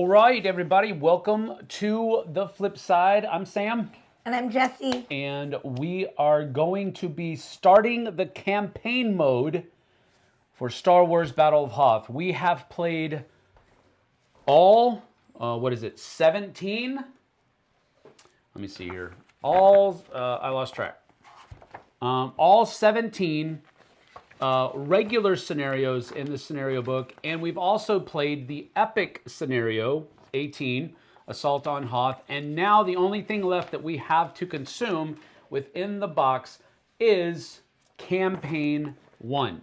right, everybody, welcome to the Flipside. I'm Sam. And I'm Jessie. And we are going to be starting the campaign mode for Star Wars Battle of Hoth. We have played all, 17? Let me see here. I lost track. All 17 regular scenarios in the scenario book, and we've also played the epic scenario, 18, Assault on Hoth, and now the only thing left that we have to consume within the box is Campaign 1.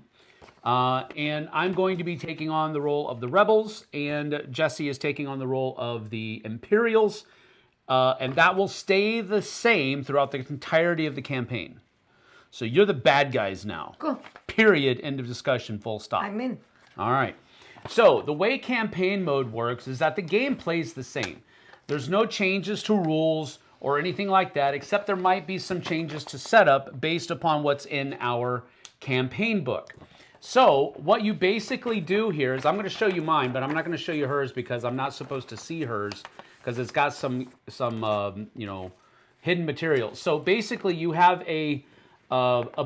And I'm going to be taking on the role of the Rebels, and Jessie is taking on the role of the Imperials, and that will stay the same throughout the entirety of the campaign. So you're the bad guys now. Cool. Period. End of discussion. Full stop. I'm in. All right. So the way campaign mode works is that the game plays the same. There's no changes to rules or anything like that, except there might be some changes to setup based upon what's in our campaign book. So what you basically do here is, I'm going to show you mine, but I'm not going to show you hers because I'm not supposed to see hers because it's got some hidden material. So basically you have a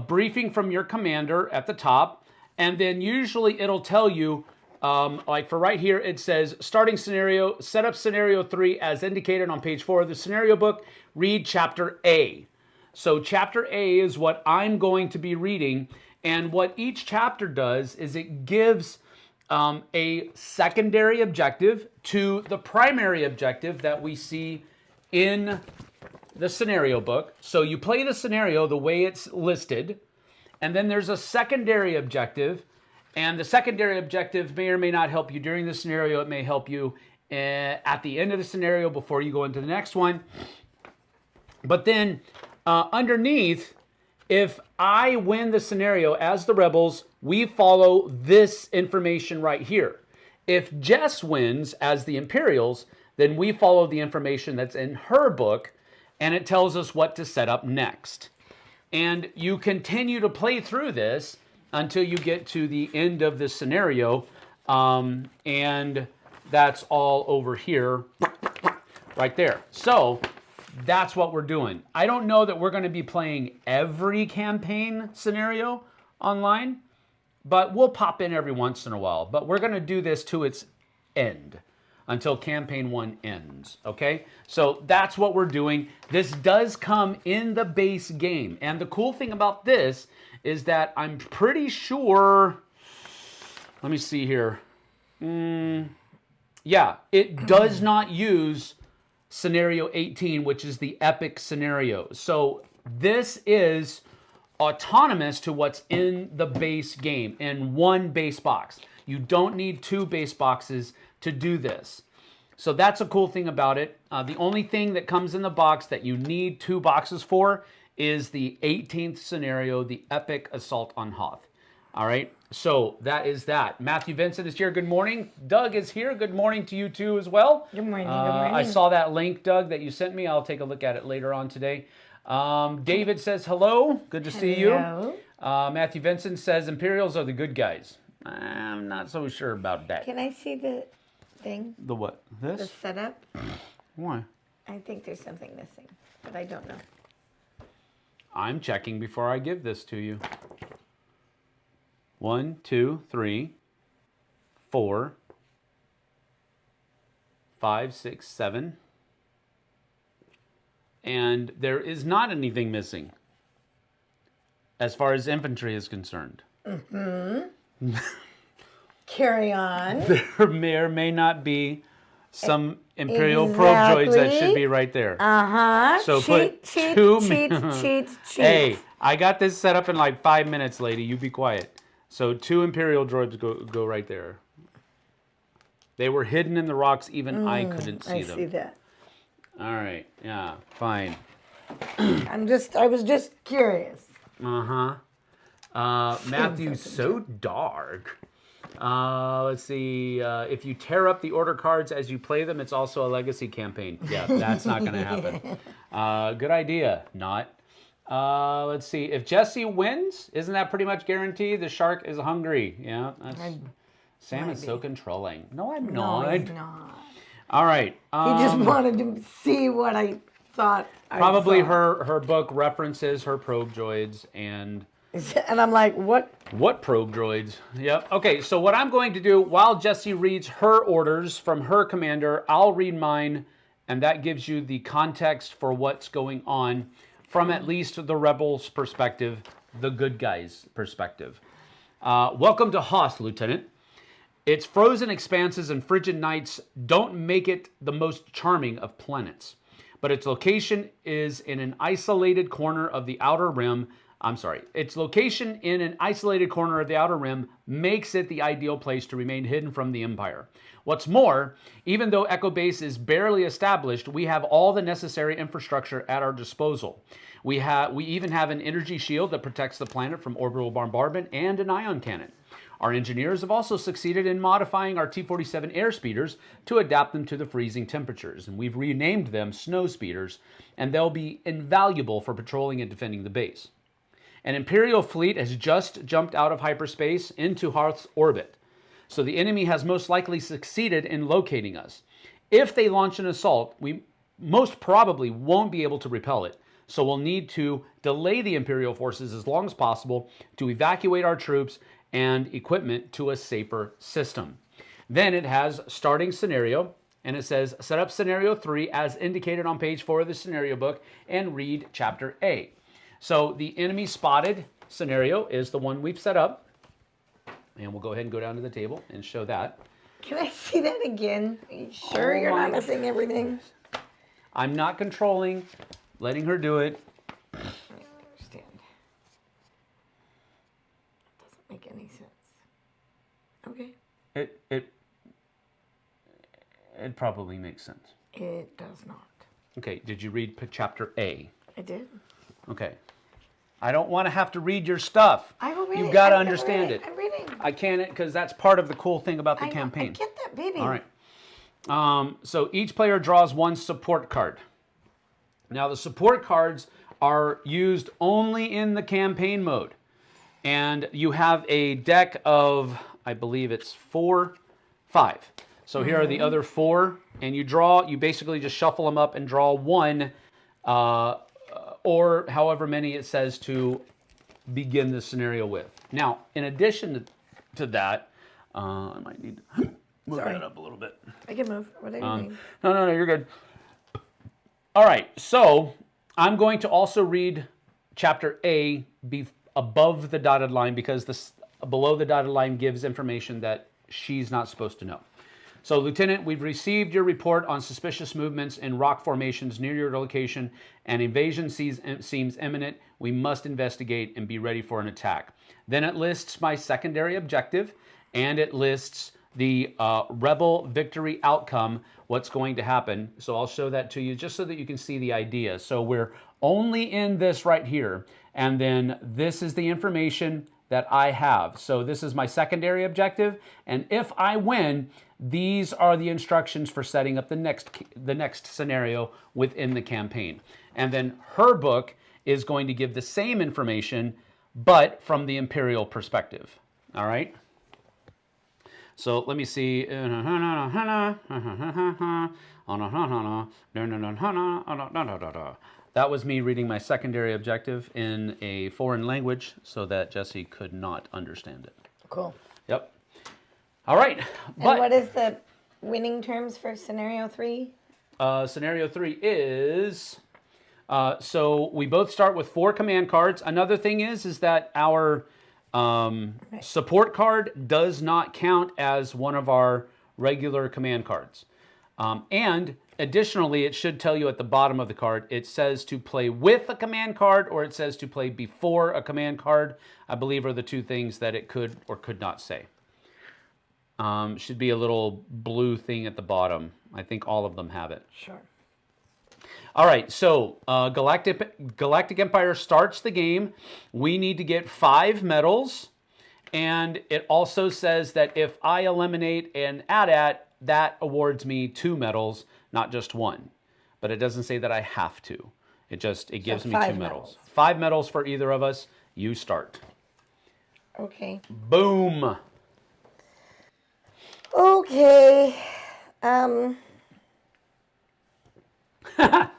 briefing from your commander at the top, and then usually it'll tell you, like for right here, it says starting scenario, set up scenario 3 as indicated on page 4 of the scenario book, read chapter A. So chapter A is what I'm going to be reading, and what each chapter does is it gives a secondary objective to the primary objective that we see in the scenario book. So you play the scenario the way it's listed, and then there's a secondary objective, and the secondary objective may or may not help you during the scenario. It may help you at the end of the scenario before you go into the next one. But then underneath, if I win the scenario as the Rebels, we follow this information right here. If Jess wins as the Imperials, then we follow the information that's in her book, and it tells us what to set up next. And you continue to play through this until you get to the end of the scenario, and that's all over here, right there. So that's what we're doing. I don't know that we're going to be playing every campaign scenario online, but we'll pop in every once in a while. But we're going to do this to its end, until campaign 1 ends, okay? So that's what we're doing. This does come in the base game. And the cool thing about this is that I'm pretty sure, let me see here. Yeah, it does not use scenario 18, which is the epic scenario. So this is autonomous to what's in the base game in one base box. You don't need 2 base boxes to do this. So that's a cool thing about it. The only thing that comes in the box that you need 2 boxes for is the 18th scenario, the epic Assault on Hoth. All right, so that is that. Matthew Vincent is here. Good morning. Doug is here. Good morning to you too as well. Good morning. Good morning. I saw that link, Doug, that you sent me. I'll take a look at it later on today. David says hello. Good to see you. Matthew Vincent says Imperials are the good guys. I'm not so sure about that. Can I see the thing? The what? This? The setup? Why? I think there's something missing, but I don't know. I'm checking before I give this to you. 1, 2, 3, 4, 5, 6, 7. And there is not anything missing as far as infantry is concerned. Mm-hmm. Carry on. There may or may not be some Imperial probe droids that should be right there. Uh-huh. So cheat. Hey, I got this set up in like 5 minutes, lady. You be quiet. So 2 Imperial droids go right there. They were hidden in the rocks. Even I couldn't see them. I see that. All right. Yeah, fine. I was just curious. Uh-huh. Matthew's so dark. Let's see. If you tear up the order cards as you play them, it's also a legacy campaign. Yeah, that's not going to happen. Good idea. Not. Let's see. If Jessie wins, isn't that pretty much guaranteed? The shark is hungry. Yeah. Sam is so controlling. No, I'm not. No, he's not. All right. He just wanted to see what I thought. Probably I saw. her book references her probe droids and... And I'm like, what? What probe droids? Yep. Okay, so what I'm going to do, while Jessie reads her orders from her commander, I'll read mine, and that gives you the context for what's going on from at least the rebels' perspective, the good guys' perspective. Welcome to Hoth, Lieutenant. Its frozen expanses and frigid nights don't make it the most charming of planets, but its location is in an isolated corner of the outer rim. Its location in an isolated corner of the outer rim makes it the ideal place to remain hidden from the Empire. What's more, even though Echo Base is barely established, we have all the necessary infrastructure at our disposal. We even have an energy shield that protects the planet from orbital bombardment and an ion cannon. Our engineers have also succeeded in modifying our T-47 air speeders to adapt them to the freezing temperatures, and we've renamed them snow speeders, and they'll be invaluable for patrolling and defending the base. An Imperial fleet has just jumped out of hyperspace into Hoth's orbit, so the enemy has most likely succeeded in locating us. If they launch an assault, we most probably won't be able to repel it, so we'll need to delay the Imperial forces as long as possible to evacuate our troops and equipment to a safer system. Then it has starting scenario, and it says set up scenario 3 as indicated on page 4 of the scenario book and read chapter A. So the enemy spotted scenario is the one we've set up. And we'll go ahead and go down to the table and show that. Can I see that again? Are you sure you're not missing everything? I'm not controlling, letting her do it. I don't understand. It doesn't make any sense. Okay. It probably makes sense. It does not. Okay, did you read chapter A? I did. Okay. I don't want to have to read your stuff. I will read it. You've got to understand it. I'm reading. I can't, because that's part of the cool thing about the campaign. I get that, baby. All right. So each player draws one support card. Now, the support cards are used only in the campaign mode. And you have a deck of, I believe it's 5. So here are the other 4. And you basically just shuffle them up and draw one, or however many it says to begin the scenario with. Now, in addition to that, I might need to move that up a little bit. I can move. What do you mean? No, you're good. All right, so I'm going to also read chapter A above the dotted line, because below the dotted line gives information that she's not supposed to know. So, Lieutenant, we've received your report on suspicious movements in rock formations near your location. An invasion seems imminent. We must investigate and be ready for an attack. Then it lists my secondary objective, and it lists the rebel victory outcome, what's going to happen. So I'll show that to you just so that you can see the idea. So we're only in this right here, and then this is the information that I have. So this is my secondary objective, and if I win, these are the instructions for setting up the next scenario within the campaign. And then her book is going to give the same information, but from the Imperial perspective. All right? So let me see. That was me reading my secondary objective in a foreign language so that Jessie could not understand it. Cool. Yep. All right. And what is the winning terms for scenario 3? Scenario 3 is, so we both start with 4 command cards. Another thing is that our support card does not count as one of our regular command cards. And additionally, it should tell you at the bottom of the card, it says to play with a command card, or it says to play before a command card, I believe are the 2 things that it could or could not say. Should be a little blue thing at the bottom. I think all of them have it. Sure. All right, so Galactic Empire starts the game. We need to get 5 medals, and it also says that if I eliminate an AT-AT, that awards me 2 medals, not just 1. But it doesn't say that I have to. It gives me 2 medals. 5 medals for either of us. You start. Okay. Boom. Okay.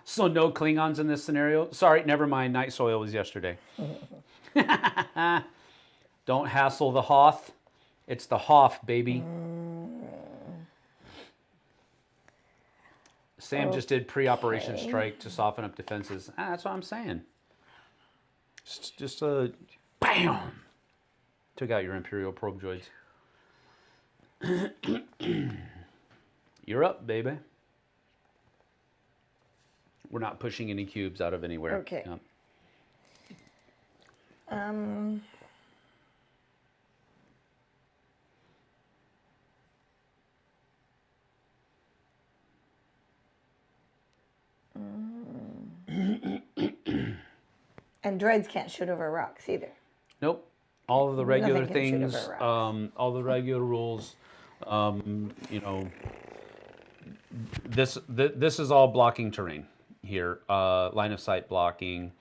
So no Klingons in this scenario? Sorry, never mind. Night soil was yesterday. Don't hassle the Hoth. It's the Hoth, baby. Sam just did pre-operation strike to soften up defenses. That's what I'm saying. Just a bam. Took out your Imperial probe droids. You're up, baby. We're not pushing any cubes out of anywhere. Okay. Yep. And droids can't shoot over rocks either. Nope. All of the regular Nothing can shoot things, over rocks. all the regular rules. You know, this is all blocking terrain here, line of sight blocking,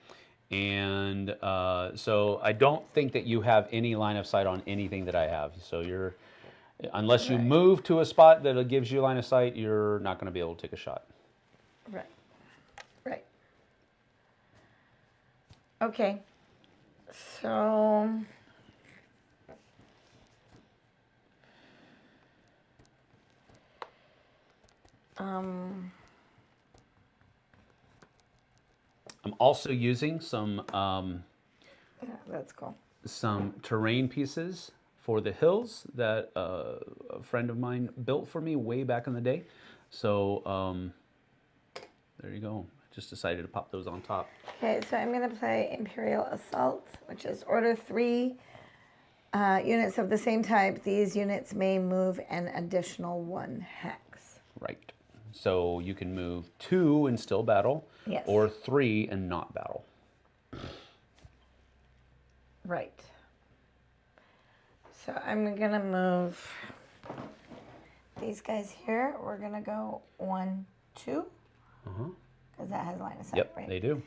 and so I don't think that you have any line of sight on anything that I have. So you're, unless you move to a spot that gives you line of sight, you're not going to be able to take a shot. Right. Right. Okay. So I'm also using some yeah, that's cool. some terrain pieces for the hills that a friend of mine built for me way back in the day. So there you go. I just decided to pop those on top. Okay, so I'm going to play Imperial Assault, which is order 3 units of the same type. These units may move an additional 1 hex. Right. So you can move 2 and still battle, Yes. or 3 and not battle. Right. So I'm going to move these guys here. We're going to go 1, 2. Because that has line of sight, Yep, right? they do.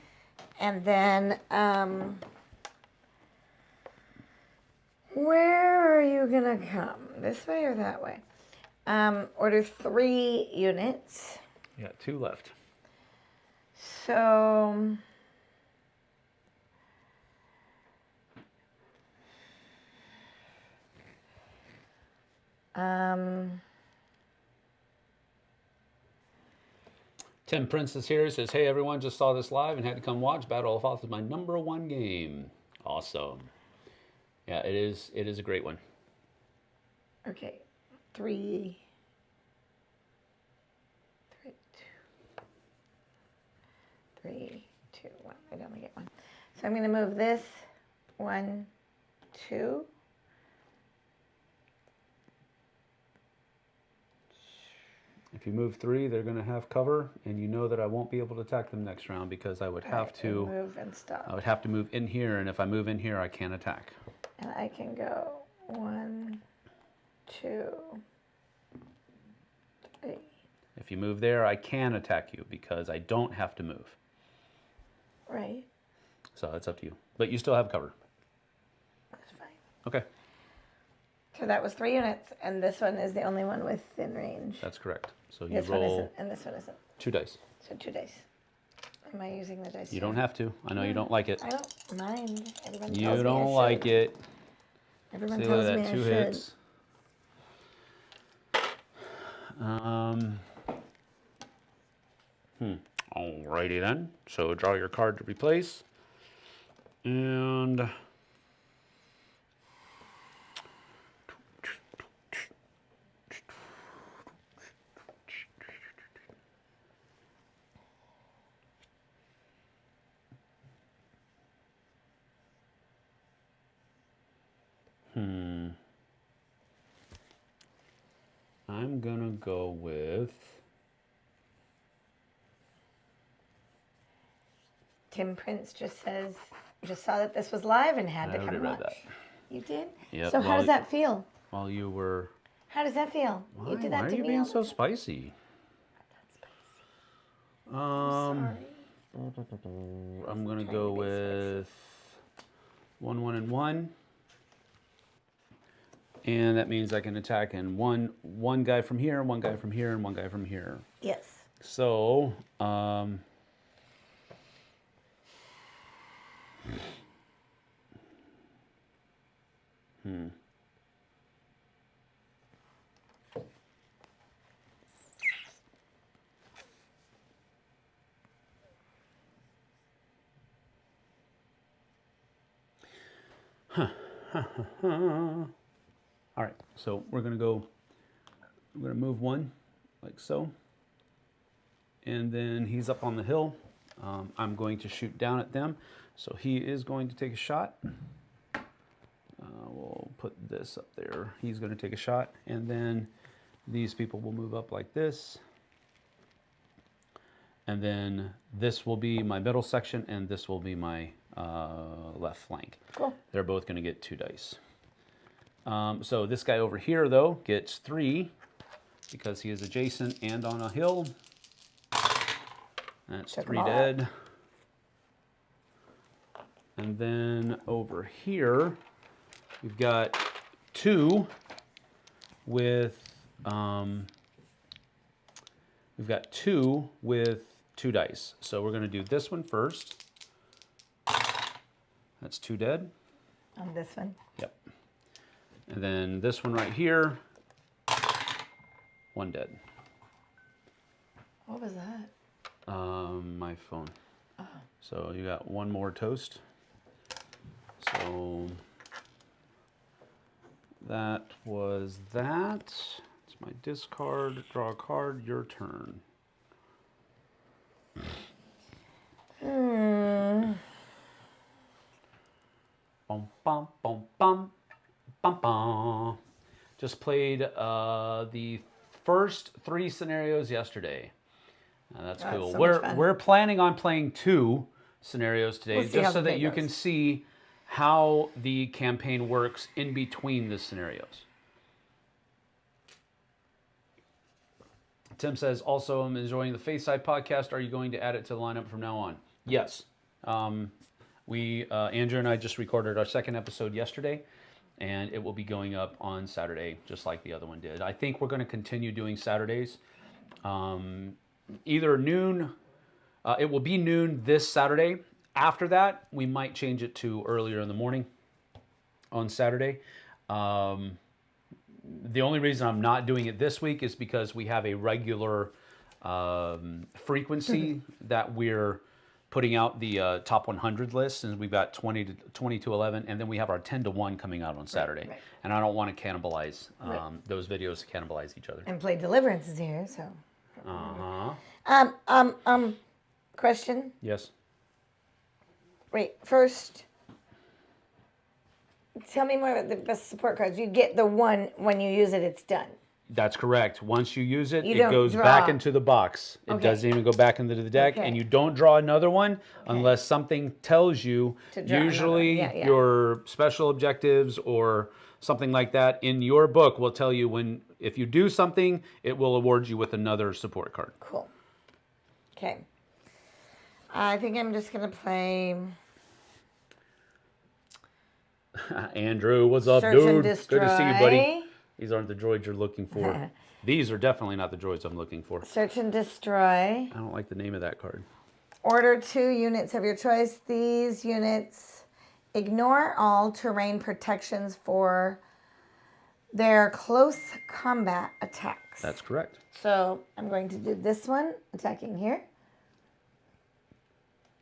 And then, where are you going to come? This way or that way? Order 3 units. You got 2 left. So, Tim Princess here says, hey everyone, just saw this live and had to come watch. Battle of Hoth is my #1 game. Awesome. Yeah, it is a great one. okay, 3, 2, 1. I only get 1. So I'm going to move this 1, 2. If you move 3, they're going to have cover, and you know that I won't be able to attack them next round because I would have to move and stop. I would have to move in here, and if I move in here, I can't attack. And I can go 1, 2, 3. If you move there, I can attack you because I don't have to move. Right. So it's up to you. But you still have cover. That's fine. Okay, So that was 3 units, and this one is the only one within range. that's correct. So you This one roll isn't, and this one isn't. 2 dice. So 2 dice. Am I using the dice? You don't have to. I know you don't like it. I don't mind. Everyone tells You me I don't like should. it. Everyone See, tells look me at that, I 2 should. hits. Alrighty then. So draw your card to replace. And I'm gonna go with Tim Prince just says, just saw that this was live and had I to already come read watch. that. You did? Yep, So how well, does that feel? while you were. How does that feel? You did that Why are to you me. being all so the time. spicy? Sorry. I'm gonna trying go to be with 1, 1, and 1, and that means I can attack in one guy from here, one guy from here, and one guy from here. Yes. So, all right, so we're going to move one like so. And then he's up on the hill. I'm going to shoot down at them. So he is going to take a shot. We'll put this up there. He's going to take a shot. And then these people will move up like this. And then this will be my middle section, and this will be my left flank. Cool. They're both going to get 2 dice. So this guy over here, though, gets 3 because he is adjacent and on a hill. That's 3 dead. And then over here, we've got 2 with 2 dice. So we're going to do this one first. That's 2 dead. On this one? Yep. And then this one right here, 1 dead. What was that? My phone. Oh. So you got 1 more toast. So that was that. It's my discard. Draw a card. Your turn. Bum, bum, bum, bum, bum, bum. Just played the first 3 scenarios yesterday. That's cool. So we're planning on playing 2 scenarios today, just so that you can see how the campaign works in between the scenarios. Tim says, also, I'm enjoying the Flipside podcast. Are you going to add it to the lineup from now on? Yes. Andrew and I just recorded our 2nd episode yesterday, and it will be going up on Saturday, just like the other one did. I think we're going to continue doing Saturdays. Either noon, it will be noon this Saturday. After that, we might change it to earlier in the morning on Saturday. The only reason I'm not doing it this week is because we have a regular frequency that we're putting out the top 100 list, and we've got 20 to 11, and then we have our 10 to 1 coming out on Saturday. Right. And I don't want to cannibalize those videos, cannibalize each other. And Play Deliverance is here, so. Question? Yes. Wait, first, tell me more about the best support cards. You get the one when you use it, it's done. That's correct. Once you use it, it goes back into the box. It doesn't even go back into the deck, and you don't draw another one unless something tells you, usually your special objectives or something like that in your book will tell you if you do something, it will award you with another support card. Cool. Okay. I think I'm just going to play... Andrew, what's up, dude? Good to see you, buddy. These aren't the droids you're looking for. These are definitely not the droids I'm looking for. Search and Destroy. I don't like the name of that card. Order 2 units of your choice. These units ignore all terrain protections for their close combat attacks. That's correct. So I'm going to do this one, attacking here.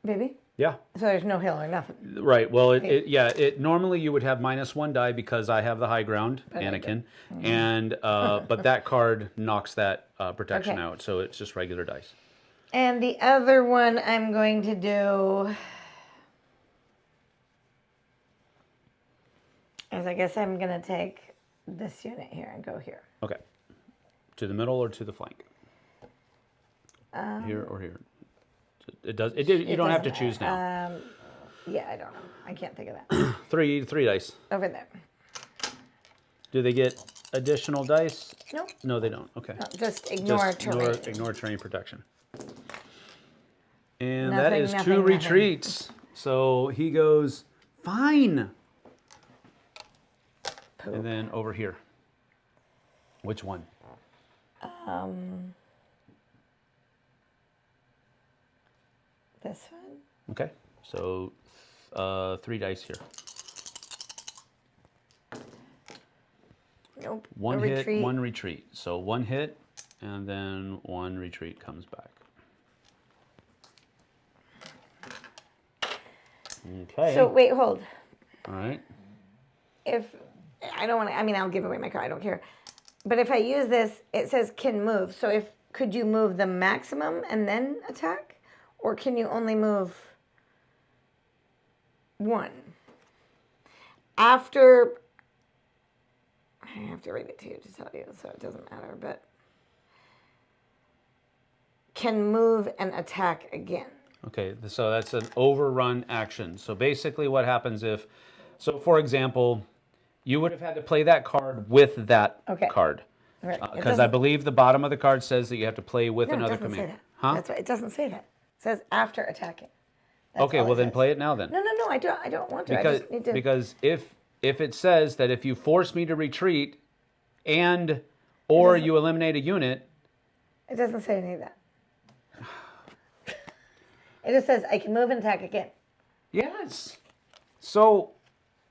Baby? Yeah. So there's no hill or nothing. Right. Well, it normally you would have -1 die because I have the high ground, Anakin, and but that card knocks that protection out, so it's just regular dice. And the other one I'm going to do is I guess I'm going to take this unit here and go here. Okay. To the middle or to the flank? Here or here? You don't have to choose now. Yeah, I don't know. I can't think of that. three dice. Over there. Do they get additional dice? Nope. No, they don't. Okay. No, just ignore terrain. Ignore terrain protection. And that is 2 retreats. So he goes, fine. Poop. And then over here. Which one? This one. Okay. So 3 dice here. Nope. One A hit, retreat. 1 retreat. So 1 hit, and then 1 retreat comes back. Okay. So wait, hold. All right. If I don't want to, I mean, I'll give away my card. I don't care. But if I use this, it says can move. So could you move the maximum and then attack, or can you only move 1? After, I have to read it to you to tell you, so it doesn't matter. But can move and attack again. Okay, so that's an overrun action. So basically what happens so for example, you would have had to play that card with that card. Right. Because I believe the bottom of the card says that you have to play with another it doesn't command. say that. Huh? That's right. It doesn't say that. It says after attacking. That's Okay, all well it then says. play it now then. No, I don't want to. Because, I just need to. because if it says that if you force me to retreat or you eliminate a unit. It doesn't say any of that. It just says I can move and attack again. Yes. So,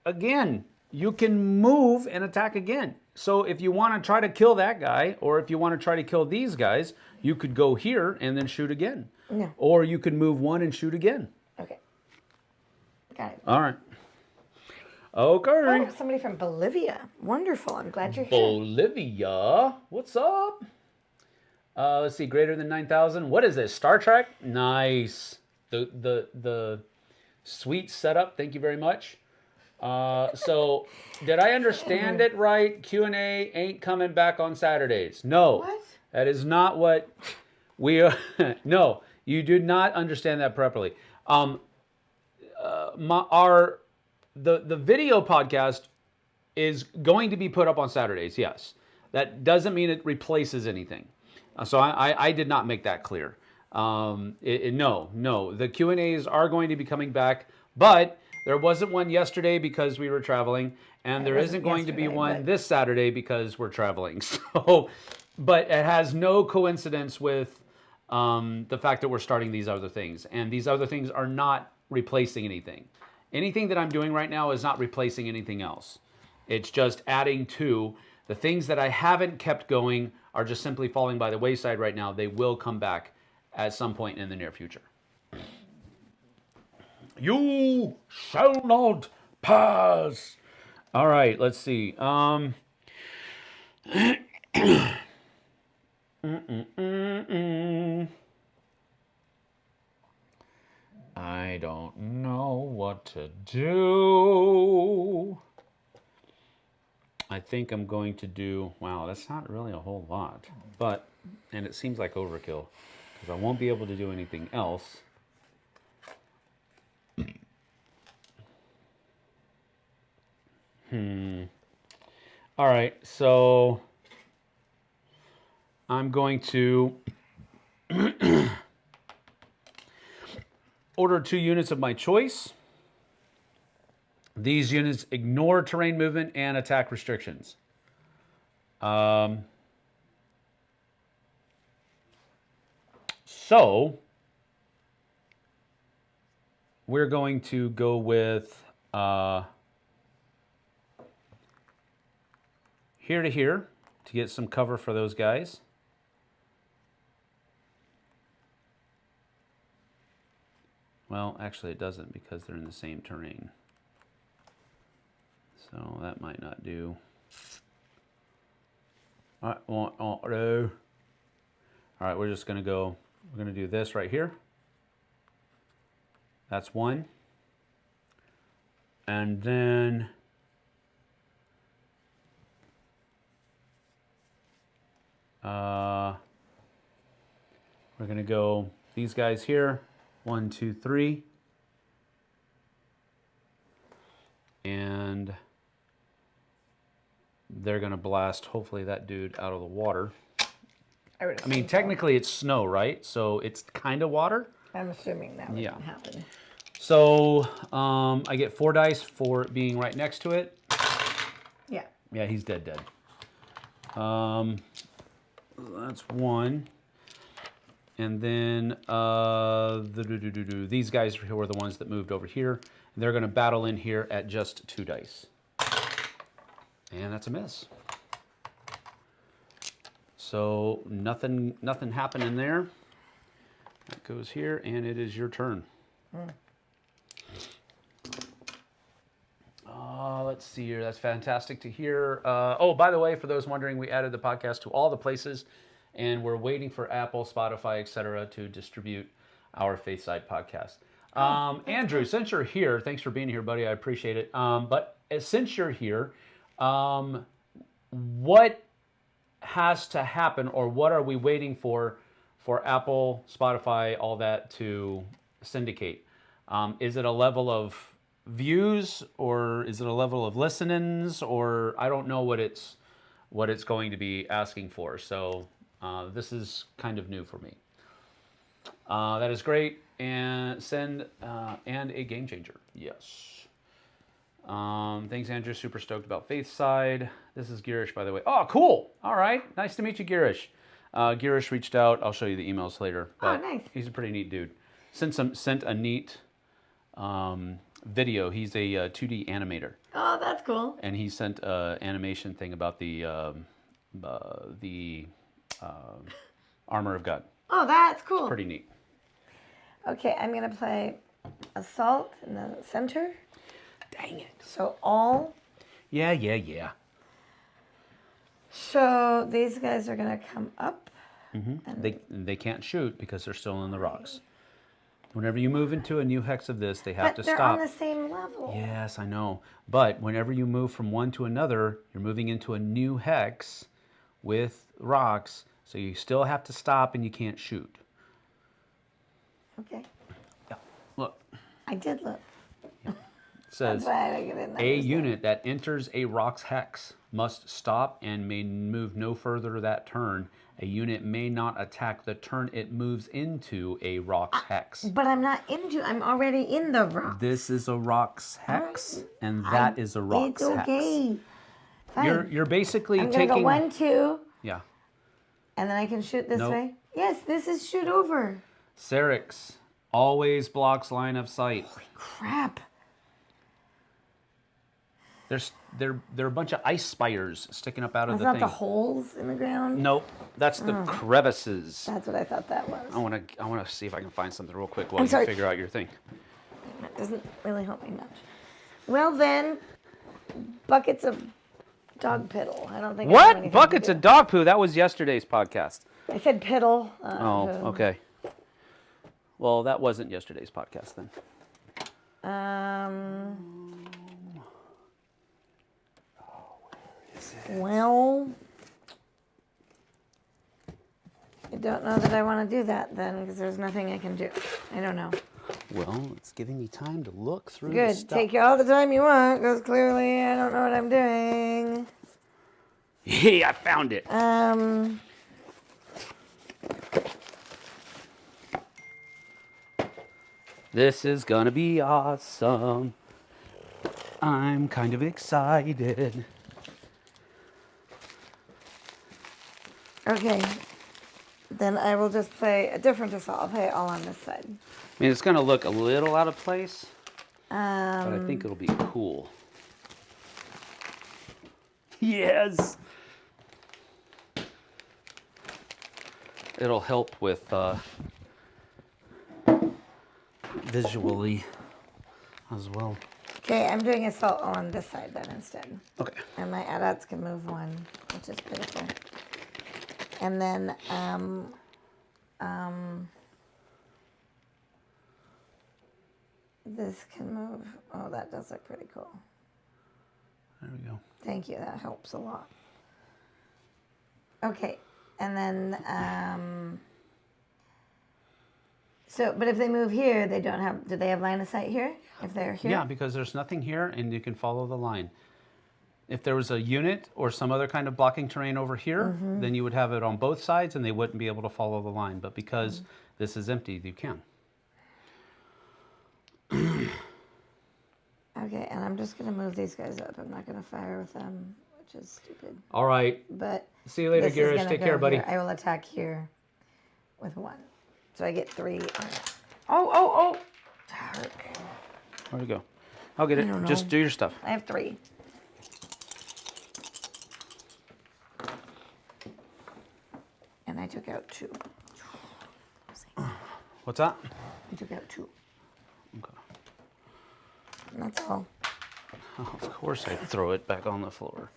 again, you can move and attack again. So if you want to try to kill that guy, or if you want to try to kill these guys, you could go here and then shoot again. No. Or you could move 1 and shoot again. Okay. Got it. All right. Okay. Oh, somebody from Bolivia. Wonderful. I'm glad you're here. Bolivia. What's up? Let's see. Greater than 9,000. What is this? Star Trek? Nice. The sweet setup. Thank you very much. So did I understand it right? Q&A ain't coming back on Saturdays. No. What? That is not what we are. No, you did not understand that properly. The video podcast is going to be put up on Saturdays, yes. That doesn't mean it replaces anything. So I did not make that clear. No. The Q&As are going to be coming back, but there wasn't one yesterday because we were traveling, and there isn't going to be one this Saturday because we're traveling. So, but it has no coincidence with the fact that we're starting these other things. And these other things are not replacing anything. Anything that I'm doing right now is not replacing anything else. It's just adding to. The things that I haven't kept going are just simply falling by the wayside right now. They will come back at some point in the near future. You shall not pass. All right, let's see. I don't know what to do. I think I'm going to do, wow, that's not really a whole lot. But, and it seems like overkill, because I won't be able to do anything else. All right, so I'm going to order 2 units of my choice. These units ignore terrain movement and attack restrictions. So we're going to go with here to here to get some cover for those guys. Well, actually it doesn't because they're in the same terrain. So that might not do. All right, we're just gonna go, we're gonna do this right here. That's 1. And then we're gonna go these guys here, 1, 2, 3. And they're going to blast, hopefully, that dude out of the water. I mean, technically it's snow, right? So it's kind of water. I'm assuming that would happen. So I get 4 dice for being right next to it. Yeah. Yeah, he's dead. That's 1. And then these guys who are the ones that moved over here. And they're going to battle in here at just 2 dice. And that's a miss. So nothing happening there. That goes here, and it is your turn. Let's see here. That's fantastic to hear. Oh, by the way, for those wondering, we added the podcast to all the places, and we're waiting for Apple, Spotify, etc. to distribute our Faithside podcast. Andrew, since you're here, thanks for being here, buddy. I appreciate it. But since you're here, what has to happen, or what are we waiting for Apple, Spotify, all that to syndicate? Is it a level of views, or is it a level of listenings, or I don't know what it's going to be asking for. So this is kind of new for me. That is great. And send and a game changer. Yes. Thanks, Andrew. Super stoked about Faithside. This is Girish, by the way. Oh, cool. All right. Nice to meet you, Girish. Girish reached out. I'll show you the emails later. But nice. He's a pretty neat dude. Sent a neat video. He's a 2D animator. Oh, that's cool. And he sent an animation thing about the armor of God. Oh, that's cool. Pretty neat. Okay, I'm going to play Assault in the center. Dang it. So all. Yeah. So these guys are going to come up. Mm-hmm. They can't shoot because they're still in the rocks. Whenever you move into a new hex of this, they have to they're stop. on the same level. Yes, I know. But whenever you move from one to another, you're moving into a new hex with rocks, so you still have to stop and you can't shoot. Okay. Yeah. Look. I did look. It says a unit that enters a rock's hex must stop and may move no further that turn. A unit may not attack the turn it moves into a rock's hex. But I'm already in the rock. This is a rock's hex, and that is a rock's hex. It's okay. Fine. You're basically I'm taking... gonna go 1, 2. Yeah. And then I can shoot this way? Yes, this is shoot over. Serix always blocks line of sight. Holy crap. There are a bunch of ice spires sticking up out of the That's thing. not the holes in the ground? Nope, that's the crevices. That's what I thought that was. I want to see if I can find something real quick while you figure out your thing. That doesn't really help me much. Well then, buckets of dog piddle. I don't think. What? Buckets of dog poo? That was yesterday's podcast. I said piddle. Oh, okay. Well, that wasn't yesterday's podcast then. Well, I don't know that I want to do that then, because there's nothing I can do. I don't know. Well, it's giving me time to look through Good. the stuff. Take all the time you want, because clearly I don't know what I'm doing. Hey, I found it. This is gonna be awesome. I'm kind of excited. Okay. Then I will just play a different assault. I'll play it all on this side. I mean, it's gonna look a little out of place, but Um, I think it'll be cool. Yes! It'll help with visually as well. okay, I'm doing assault on this side then instead. Okay. And my adults can move 1, which is beautiful. And then, this can move. Oh, that does look pretty cool. There we go. Thank you, that helps a lot. Okay, and then, but if they move here, they don't have, do they have line of sight here? If they're here? Yeah, because there's nothing here and you can follow the line. If there was a unit or some other kind of blocking terrain over here, then you would have it on both sides and they wouldn't be able to follow the line. But because this is empty, you can. Okay, and I'm just going to move these guys up. I'm not going to fire with them, which is stupid. All right. But see you later, this is Girish. gonna Take go care, buddy. here. I will attack here with 1. So I get 3 on it. Oh. Dark. Where'd it go? I'll get it. don't know. Just do your stuff. I have 3. And I took out 2. What's that? I took out 2. Okay. And that's all. Oh, of course I throw it back on the floor.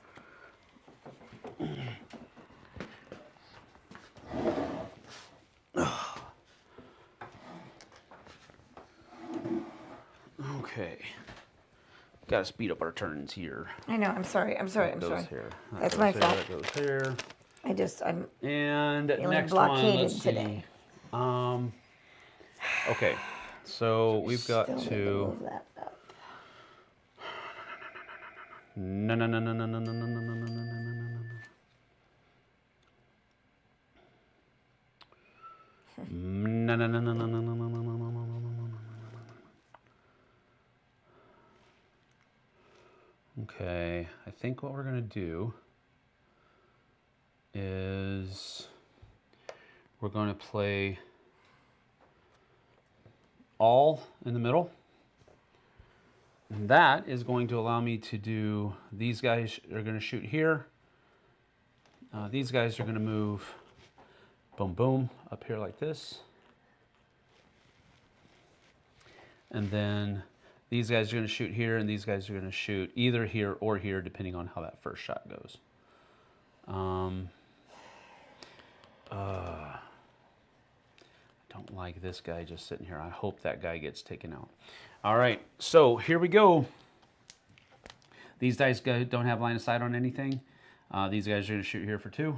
Okay. Gotta speed up our turns here. I know. I'm sorry. That goes here. That That's goes my here, fault. That goes here. I'm And feeling next one, blockaded let's see. today. Okay, so we've got still need to. move that up. No. Okay, I think what we're gonna do is we're going to play all in the middle. And that is going to allow me to do, these guys are going to shoot here. These guys are going to move boom, boom, up here like this. And then these guys are going to shoot here, and these guys are going to shoot either here or here, depending on how that first shot goes. I don't like this guy just sitting here. I hope that guy gets taken out. All right, so here we go. These guys don't have line of sight on anything. These guys are going to shoot here for 2.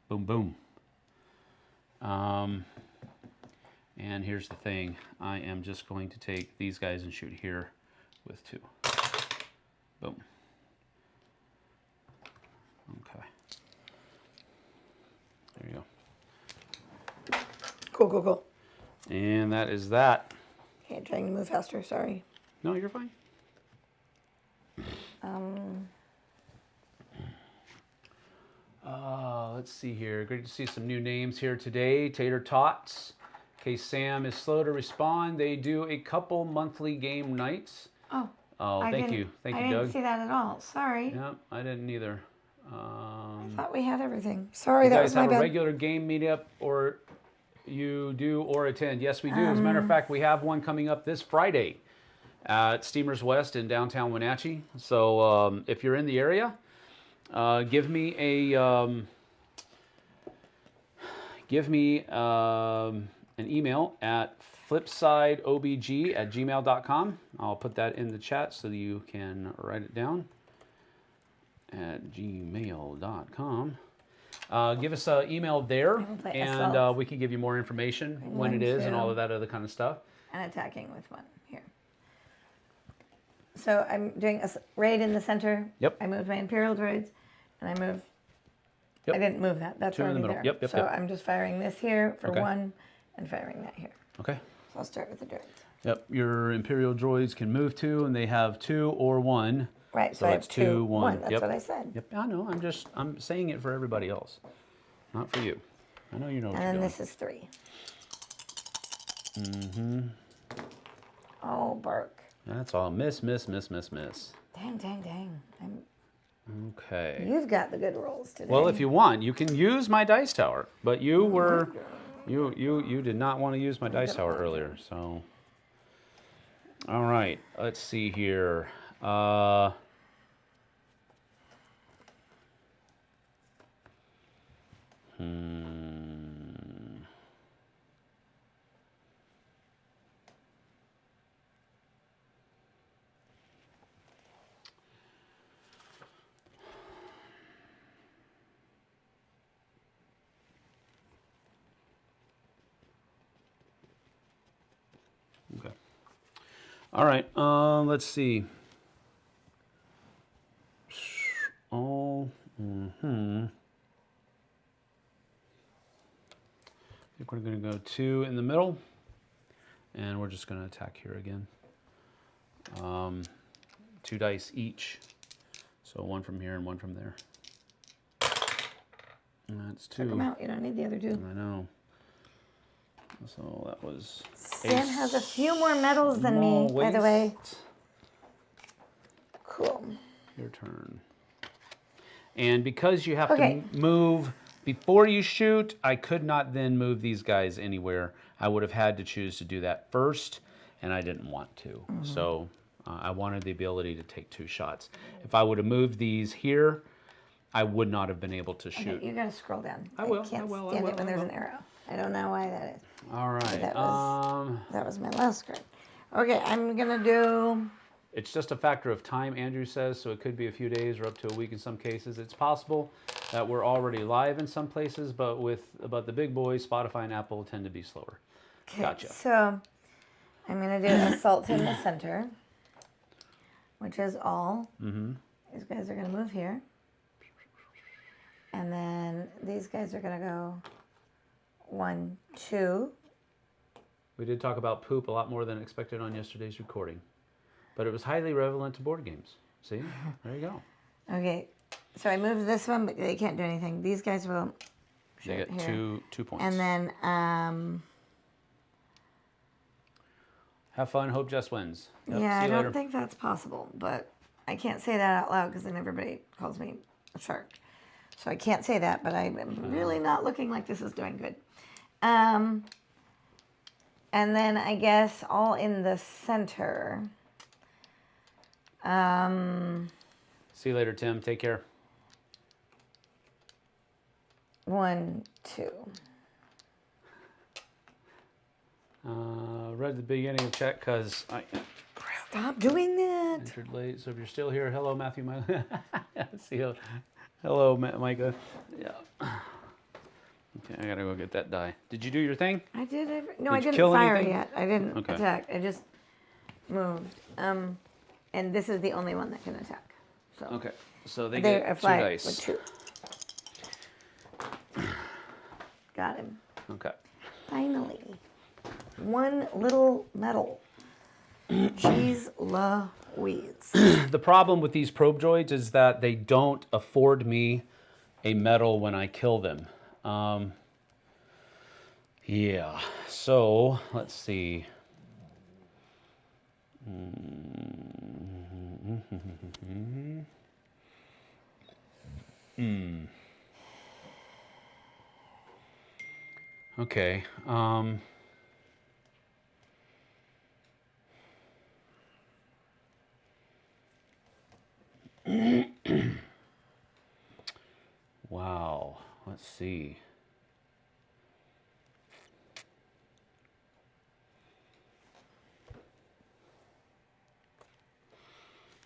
Boom, boom. And here's the thing. I am just going to take these guys and shoot here with 2. Boom. Okay. There you go. Cool. And that is that. Okay, I'm trying to move faster. Sorry. No, you're fine. Let's see here. Great to see some new names here today. Tater Tots. Okay, Sam is slow to respond. They do a couple monthly game nights. Oh, thank you. Thank you, I Doug. didn't see that at all. Sorry. Yeah, I didn't either. I thought we had everything. Sorry, that You was guys my have a bad. regular game meetup or you do or attend? Yes, we do. As a matter of fact, we have one coming up this Friday at Steamers West in downtown Wenatchee. So if you're in the area, give me an email at flipsideobg@gmail.com. I'll put that in the chat so that you can write it down at gmail.com. Give us an email there, and we can give you more information when it is and all of that other kind of stuff. And attacking with 1 here. So I'm doing a raid in the center. Yep. I moved my Imperial droids, and I moved. Yep. I didn't move that. That's 2 in the already middle. there. Yep. So I'm just firing this here for Okay. 1, and firing that here. Okay. So I'll start with the droids. Yep. Your Imperial droids can move 2, and they have 2 or 1. Right. So I have it's 2, 1. That's Yep. what I said. Yep. I know. I'm saying it for everybody else, not for you. I know you know what And you're then doing. this is 3. Oh, bark. That's all. Miss. Dang. Okay. You've got the good rolls today. Well, if you want, you can use my dice tower, but you did not want to use my dice tower earlier, so. All right, let's see here. Okay. All right. Let's see. I think we're going to go 2 in the middle, and we're just going to attack here again. 2 dice each, so 1 from here and 1 from there. And that's 2. Check them out. You don't need the other 2. I know. So that was. Sam has a few more medals than me, by the way. Cool. Your turn. And because you have to move before you shoot, I could not then move these guys anywhere. I would have had to choose to do that first, and I didn't want to. So I wanted the ability to take 2 shots. If I would have moved these here, I would not have been able to shoot. Okay, you got to scroll down. I will. Can't I will. stand it when there's an arrow. I don't know why that is. All right. That was my last card. Okay, I'm going to do... It's just a factor of time, Andrew says, so it could be a few days or up to a week in some cases. It's possible that we're already live in some places, but the big boys, Spotify and Apple, tend to be slower. Okay, Gotcha. So I'm going to do assault in the center, which is all. These guys are going to move here. And then these guys are going to go 1, 2. We did talk about poop a lot more than expected on yesterday's recording. But it was highly relevant to board games. See? There you go. Okay. So I moved this one, but they can't do anything. These guys will... They get here. two points. And then... Have fun. Hope Jess wins. Yep, yeah, see I you don't later. think that's possible. But I can't say that out loud because then everybody calls me a shark. So I can't say that, but I'm really not looking like this is doing good. And then I guess all in the center... See you later, Tim. Take care. 1, 2. Read the beginning of chat because I Stop doing that. entered late. So if you're still here, hello, Matthew. See you. Hello, Micah. Yeah. Okay, I gotta go get that die. Did you do your thing? I did. No, Did I you didn't kill fire anything? yet. I didn't Okay. attack. I just moved. And this is the only one that can attack. So Okay. So they they get 2 fly dice. with 2. Got him. Okay. Finally, 1 little medal. Jeez Louise. The problem with these probe droids is that they don't afford me a medal when I kill them. Yeah. So let's see. Okay. Wow. Let's see.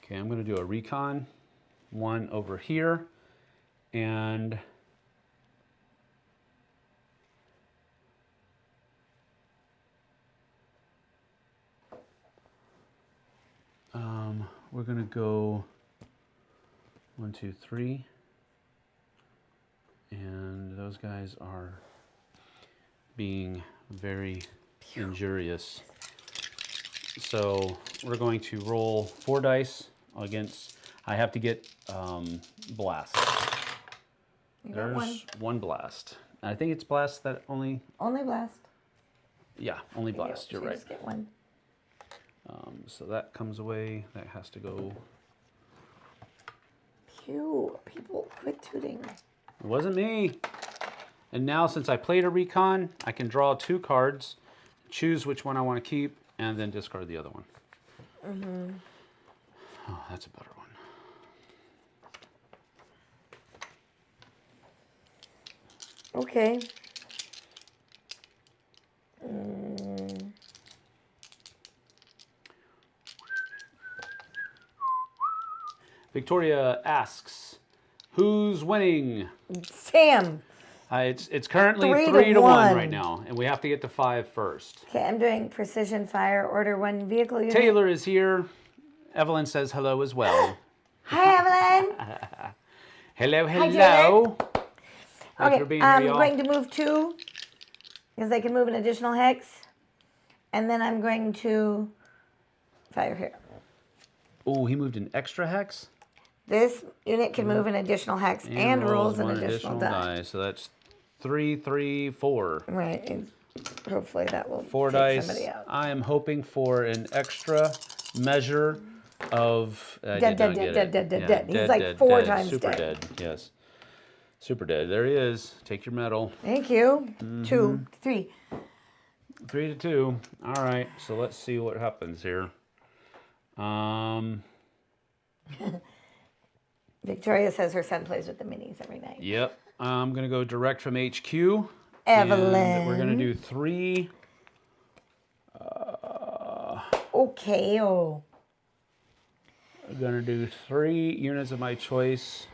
Okay, I'm going to do a recon, 1 over here, and we're going to go 1, 2, 3, and those guys are being very injurious. So we're going to roll 4 dice against, I have to get blast. There's 1 blast. I think it's blast that only... Only blast. Yeah, only blast, you're right. Just get 1. So that comes away, that has to go. Pew, people quit tooting. It wasn't me. And now since I played a recon, I can draw 2 cards, choose which one I want to keep, and then discard the other one. Oh, that's a better one. Okay. Victoria asks, who's winning? Sam. It's currently 3 to 3 to 1 1 right now, and we have to get to 5 first. Okay, I'm doing precision fire. Order 1 vehicle unit. Taylor is here. Evelyn says hello as well. Hi, Evelyn. Hello, Hi, hello. Thanks for Okay, being here, I'm y'all. going to move 2 because I can move an additional hex, and then I'm going to fire here. Oh, he moved an extra hex? This unit can move an additional hex and rolls an 1 additional die. So that's 3, 3, 4. Right. Hopefully that will 4 take dice. somebody out. I am hoping for an extra measure of Dead. He's like 4 times super dead. Yes, super dead. There he is. Take your medal. Thank you. 2, 3. 3 to 2. All right. So let's see what happens here. Victoria says her son plays with the minis every night. Yep. I'm gonna go direct from HQ. Evelyn. And we're gonna do 3. Okay. Oh. I'm gonna do 3 units of my choice.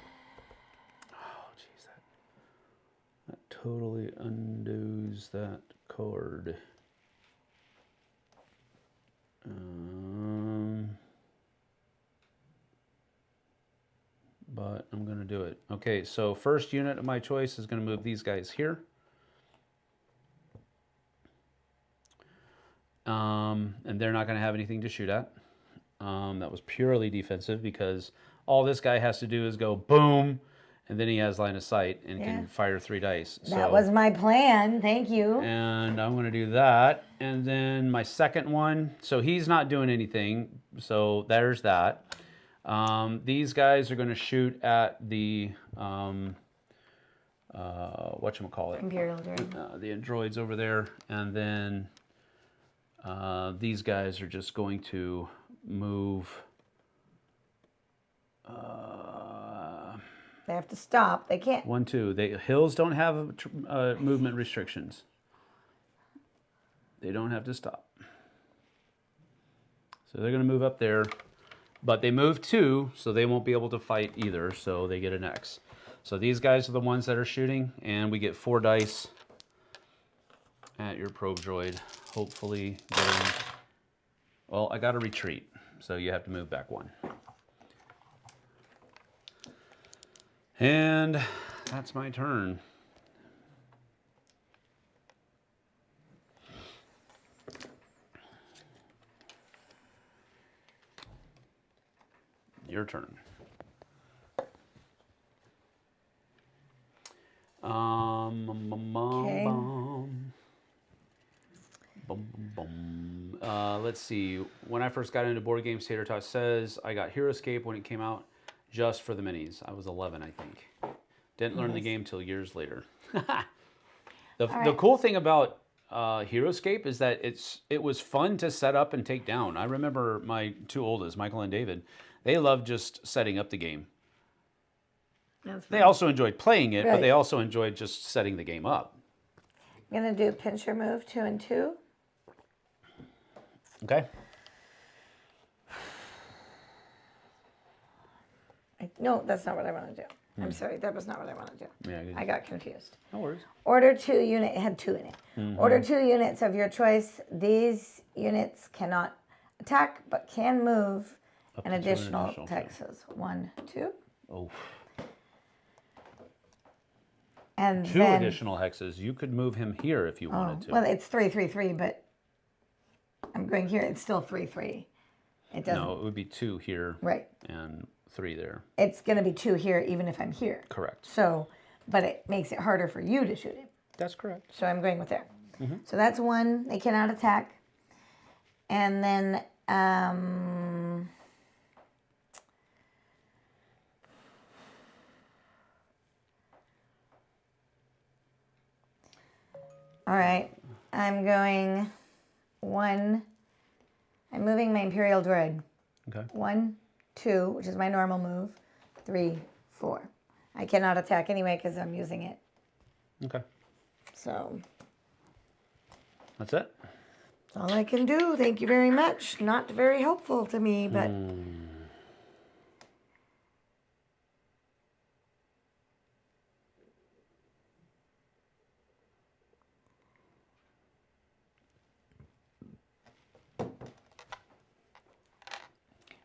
Oh, jeez, that totally undoes that card. But I'm gonna do it. Okay, so first unit of my choice is gonna move these guys here. And they're not gonna have anything to shoot at. That was purely defensive because all this guy has to do is go boom, and then he has line of sight and can fire 3 dice. That was my plan. Thank you. And I'm going to do that. And then my second one, so he's not doing anything. So there's that. These guys are going to shoot at the, whatchamacallit? Imperial droid. The androids over there. And then these guys are just going to move. They have to stop. They can't. 1, 2. Hills don't have movement restrictions. They don't have to stop. So they're going to move up there. But they move 2, so they won't be able to fight either. So they get an X. So these guys are the ones that are shooting. And we get 4 dice at your probe droid. Hopefully getting... Well, I got to retreat. So you have to move back 1. And that's my turn. Your turn. Okay. Let's see. When I first got into board games, Tater Tot says I got Heroescape when it came out just for the minis. I was 11, I think. Didn't learn the game till years later. The cool thing about Heroescape is that it was fun to set up and take down. I remember my 2 oldest, Michael and David, they loved just setting up the game. They also enjoyed playing it, but they also enjoyed just setting the game up. I'm going to do pincher move 2 and 2. Okay. No, that's not what I want to do. I'm sorry, that was not what I want to do. Yeah, I got confused. no worries. Order 2 unit, it had 2 in it. Order 2 units of your choice. These units cannot attack, but can move an additional Texas. 1, 2. Oh. And 2 then, additional hexes. You could move him here if you wanted to. Well, it's 3, 3, 3, but I'm going here. It's still 3, 3. It doesn't. No, it would be 2 here. Right. And 3 there. It's going to be 2 here, even if I'm here. Correct. So, but it makes it harder for you to shoot him. That's correct. So I'm going with there. So that's 1. They cannot attack. And then, all right, I'm going 1. I'm moving my Imperial Droid. Okay. 1, 2, which is my normal move. 3, 4. I cannot attack anyway because I'm using it. Okay. So That's it? that's all I can do. Thank you very much. Not very helpful to me, but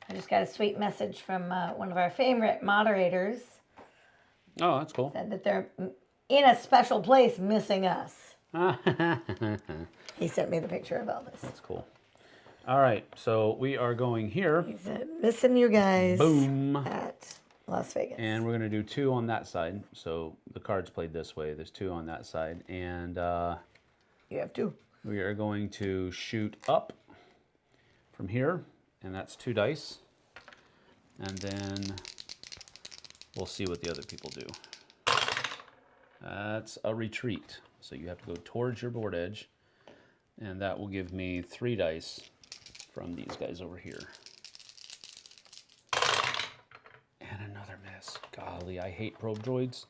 I just got a sweet message from one of our favorite moderators. Oh, that's cool. Said that they're in a special place missing us. He sent me the picture of Elvis. That's cool. All right, so we are going here. He said, missing you guys. Boom. At Las Vegas. And we're going to do 2 on that side. So the card's played this way. There's 2 on that side. And You have 2. We are going to shoot up from here, and that's 2 dice. And then we'll see what the other people do. That's a retreat. So you have to go towards your board edge, and that will give me 3 dice from these guys over here. And another miss. Golly, I hate probe droids.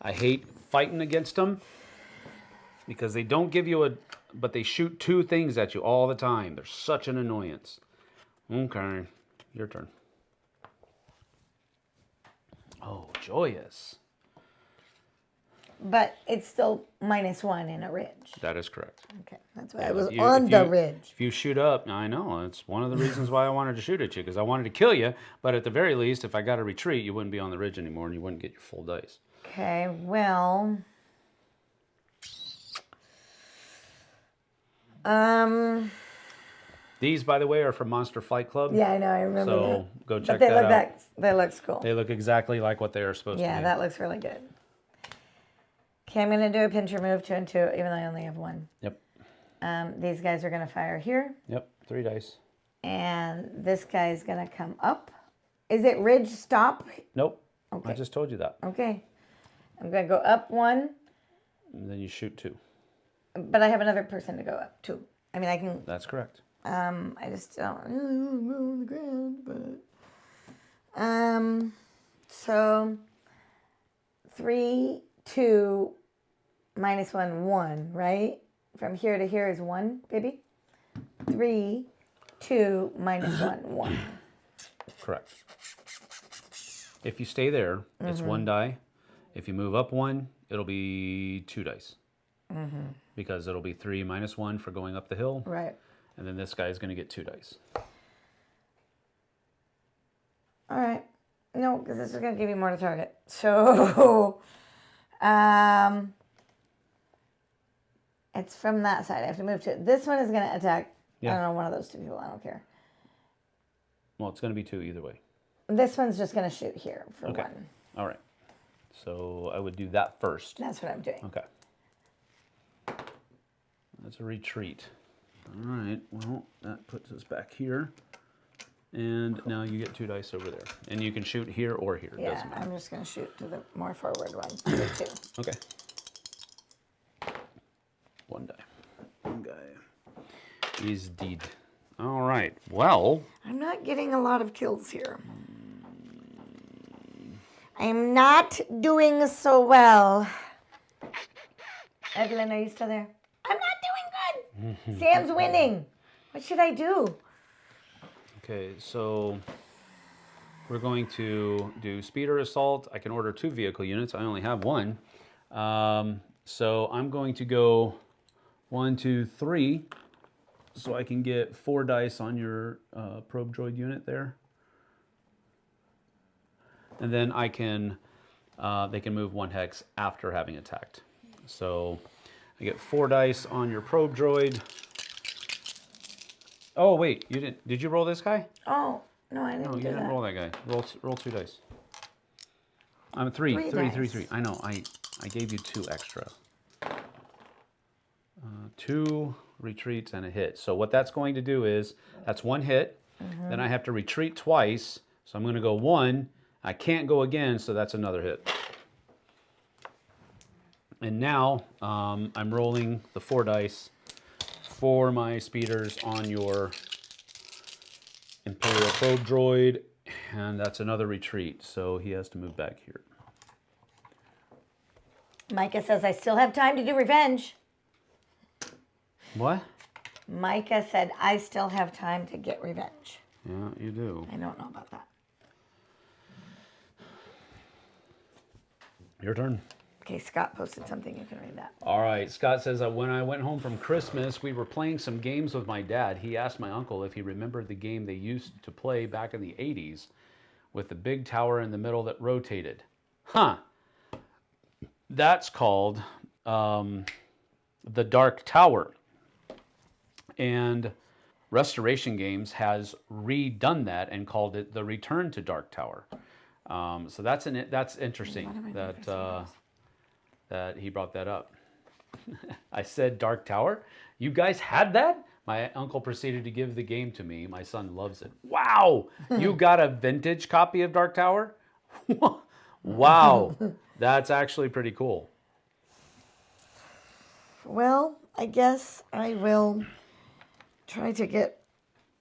I hate fighting against them because they don't give you but they shoot 2 things at you all the time. They're such an annoyance. Okay, your turn. Oh, joyous. But it's still -1 in a ridge. That is correct. Okay, that's why I was on the ridge. If you shoot up, I know, it's one of the reasons why I wanted to shoot at you, because I wanted to kill you, but at the very least, if I got a retreat, you wouldn't be on the ridge anymore, and you wouldn't get your full dice. Okay, well... These, by the way, are from Monster Flight Club. Yeah, I know, I remember that. So go check but that out. That looks cool. They look exactly like what they are supposed to be. Yeah, that looks really good. Okay, I'm going to do a pincher move, 2 and 2, even though I only have 1. Yep. These guys are going to fire here. Yep, 3 dice. And this guy is going to come up. Is it ridge stop? Nope. Okay. I just told you that. Okay. I'm going to go up 1. And then you shoot 2. But I have another person to go up 2. I mean, I can... That's correct. I just don't really want to go on the ground, but... So... 3, 2, -1, 1, right? From here to here is 1, baby. 3, 2, -1, 1. Correct. If you stay there, it's 1 die. If you move up 1, it'll be 2 dice. Because it'll be 3 -1 for going up the hill. Right. And then this guy is going to get 2 dice. All right. No, because this is going to give you more to target. So, it's from that side. I have to move to it. This one is going to attack. Yeah. I don't know, one of those 2 people. I don't care. Well, it's going to be 2 either way. This one's just going to shoot here for 1. All right. So I would do that first. That's what I'm doing. Okay. That's a retreat. All right. Well, that puts us back here. And now you get 2 dice over there. And you can shoot here or here. Yeah, Doesn't matter. I'm just going to shoot to the more forward one. So 2. Okay. 1 die. 1 guy is dead. All right. Well. I'm not getting a lot of kills here. I'm not doing so well. Evelyn, are you still there? I'm not doing good. Sam's winning. What should I do? Okay, so we're going to do speeder assault. I can order 2 vehicle units. I only have 1. So I'm going to go 1, 2, 3, so I can get 4 dice on your probe droid unit there. And then I can, they can move 1 hex after having attacked. So I get 4 dice on your probe droid. Oh wait, you didn't? Did you roll this guy? Oh no, I didn't. No, you do didn't that. roll that guy. Roll 2 dice. I'm 3, 3, 3, 3. I know. I gave you 2 extra. 2 retreats and a hit. So what that's going to do is that's 1 hit. Then I have to retreat twice. So I'm going to go 1. I can't go again, so that's another hit. And now I'm rolling the 4 dice for my speeders on your Imperial probe droid, and that's another retreat, so he has to move back here. Micah says I still have time to do revenge. What? Micah said I still have time to get revenge. Yeah, you do. I don't know about that. Your turn. Okay, Scott posted something. You can read that. All right. Scott says, when I went home from Christmas, we were playing some games with my dad. He asked my uncle if he remembered the game they used to play back in the 80s with the big tower in the middle that rotated. Huh. That's called the Dark Tower. And Restoration Games has redone that and called it the Return to Dark Tower. So that's interesting that he brought that up. I said Dark Tower. You guys had that? My uncle proceeded to give the game to me. My son loves it. Wow! You got a vintage copy of Dark Tower? Wow! That's actually pretty cool. Well, I guess I will try to get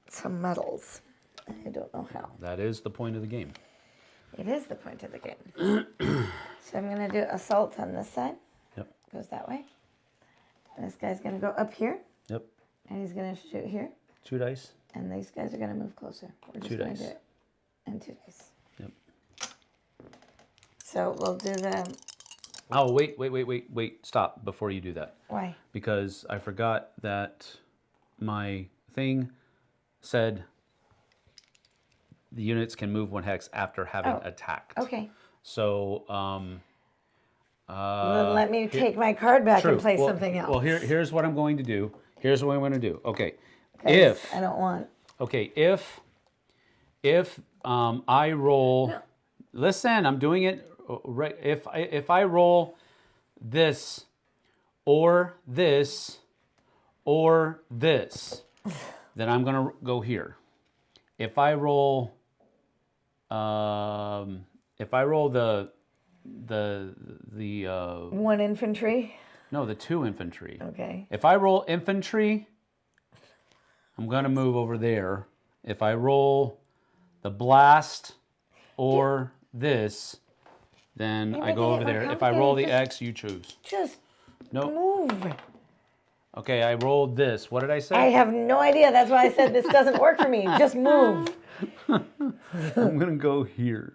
some medals. I don't know how. That is the point of the game. It is the point of the game. So I'm going to do assault on this side. Yep. Goes that way. And this guy's going to go up here. Yep. And he's going to shoot here. 2 dice. And these guys are going to move closer. We're just 2 going to dice. do it. And 2 dice. Yep. So we'll do the... Oh, wait. Stop before you do that. Why? Because I forgot that my thing said the units can move 1 hex after having attacked. Okay. So, Well, let me take my card back and play something else. Well, here's what I'm going to do. Here's what I'm going to do. Okay. I don't want... Okay, if I roll... No. Listen, I'm doing it right. If I roll this or this or this, then I'm going to go here. If I roll the 1 infantry? no, the 2 infantry. Okay. If I roll infantry, I'm going to move over there. If I roll the blast or this, then I go over there. If I roll the X, you choose. Just Nope. move. Okay, I rolled this. What did I say? I have no idea. That's why I said this doesn't work for me. Just move. I'm going to go here.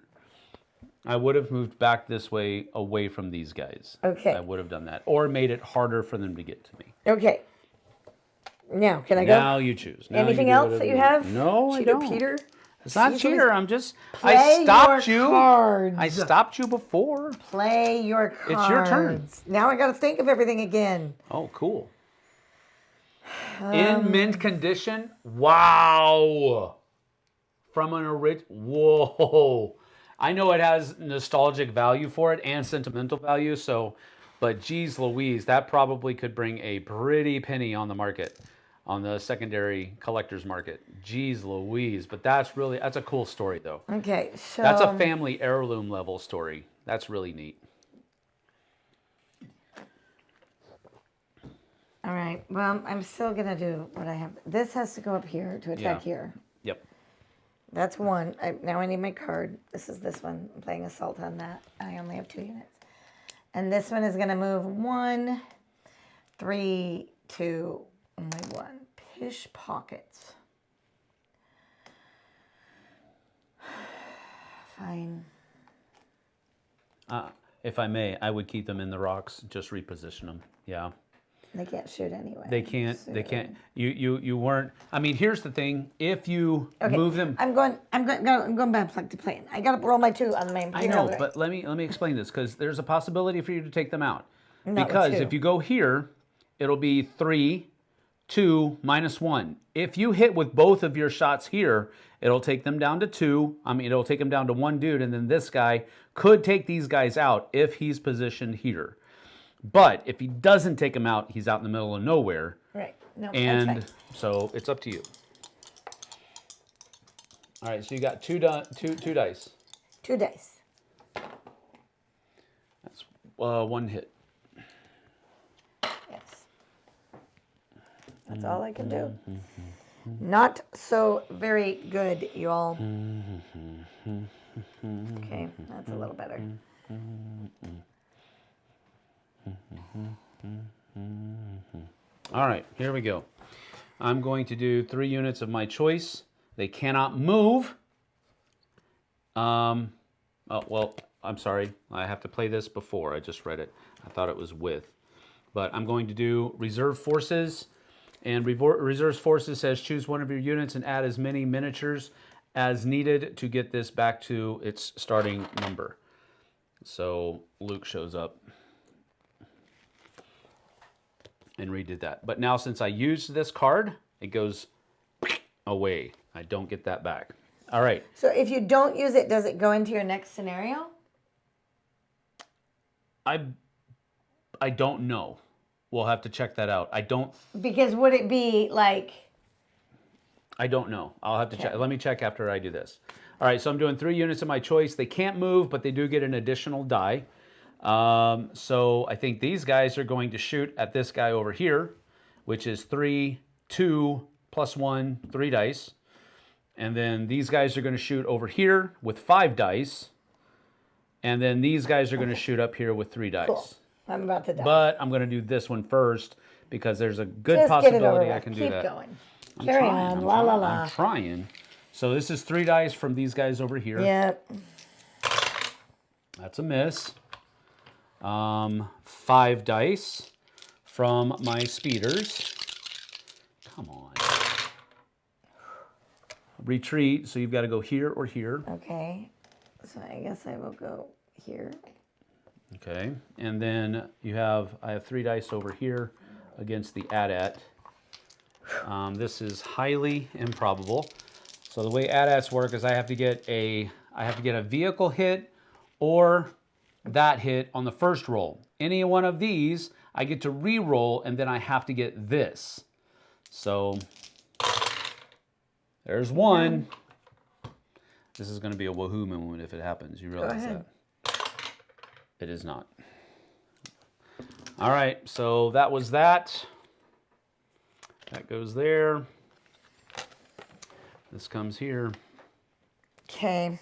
I would have moved back this way away from these guys. Okay. I would have done that. Or made it harder for them to get to me. Okay. Now, can I go? Now you choose. Now Anything you do else whatever that you you have? No, I Cheater don't. Peter? It's not She's cheater. always- I'm just... Play I stopped your you. cards. I stopped you before. Play your cards. It's your turn. Now I got to think of everything again. Oh, cool. In mint condition? Wow. From an original... Whoa. I know it has nostalgic value for it and sentimental value, so... But geez Louise, that probably could bring a pretty penny on the market, on the secondary collector's market. Geez Louise. But that's a cool story, though. Okay, so... That's a family heirloom level story. That's really neat. All right. Well, I'm still going to do what I have. This has to go up here to attack here. Yep. That's 1. Now I need my card. This is this one. I'm playing assault on that. I only have 2 units. And this one is going to move 1, 3, 2, only 1. Pish pockets. Fine. If I may, I would keep them in the rocks. Just reposition them. Yeah. They can't shoot anyway. They can't. so- They can't. You weren't. I mean, here's the thing. If you Okay, move them, I'm going back to play. I got to roll my 2 on the main. I know. But let me explain this, because there's a possibility for you to take them out. Not with Because 2. if you go here, it'll be 3, 2, -1. If you hit with both of your shots here, it'll take them down to 2. I mean, it'll take them down to 1 dude, and then this guy could take these guys out if he's positioned here. But if he doesn't take them out, he's out in the middle of nowhere. Right. No, that's And fine. so it's up to you. All right, so you got two dice. 2 dice. That's 1 hit. Yes. That's all I can do. Not so very good, you all. Okay, that's a little better. All right, here we go. I'm going to do 3 units of my choice. They cannot move. Oh, well, I'm sorry. I have to play this before. I just read it. I thought it was with. But I'm going to do reserve forces. And reserve forces says choose one of your units and add as many miniatures as needed to get this back to its starting number. So Luke shows up and redid that. But now since I used this card, it goes away. I don't get that back. All right. So if you don't use it, does it go into your next scenario? I don't know. We'll have to check that out. Because would it be like... I don't know. I'll have to check. Let me check after I do this. All right, so I'm doing 3 units of my choice. They can't move, but they do get an additional die. So I think these guys are going to shoot at this guy over here, which is 3, 2, plus 1, 3 dice. And then these guys are going to shoot over here with 5 dice. And then these guys are going to shoot up here with 3 dice. Cool. I'm about to die. But I'm going to do this one first because there's a good possibility I can do that. Keep going. I'm Carry trying, on. La la la. I'm trying. So this is 3 dice from these guys over here. Yep. That's a miss. 5 dice from my speeders. Come on. Retreat, so you've got to go here or here. Okay. So I guess I will go here. Okay. And then I have 3 dice over here against the AT-AT. This is highly improbable. So the way AT-ATs work is I have to get a vehicle hit or that hit on the first roll. Any one of these, I get to re-roll, and then I have to get this. So there's one. This is going to be a woohoo moment if it happens. You realize that? It is not. All right, so that was that. That goes there. This comes here. Okay.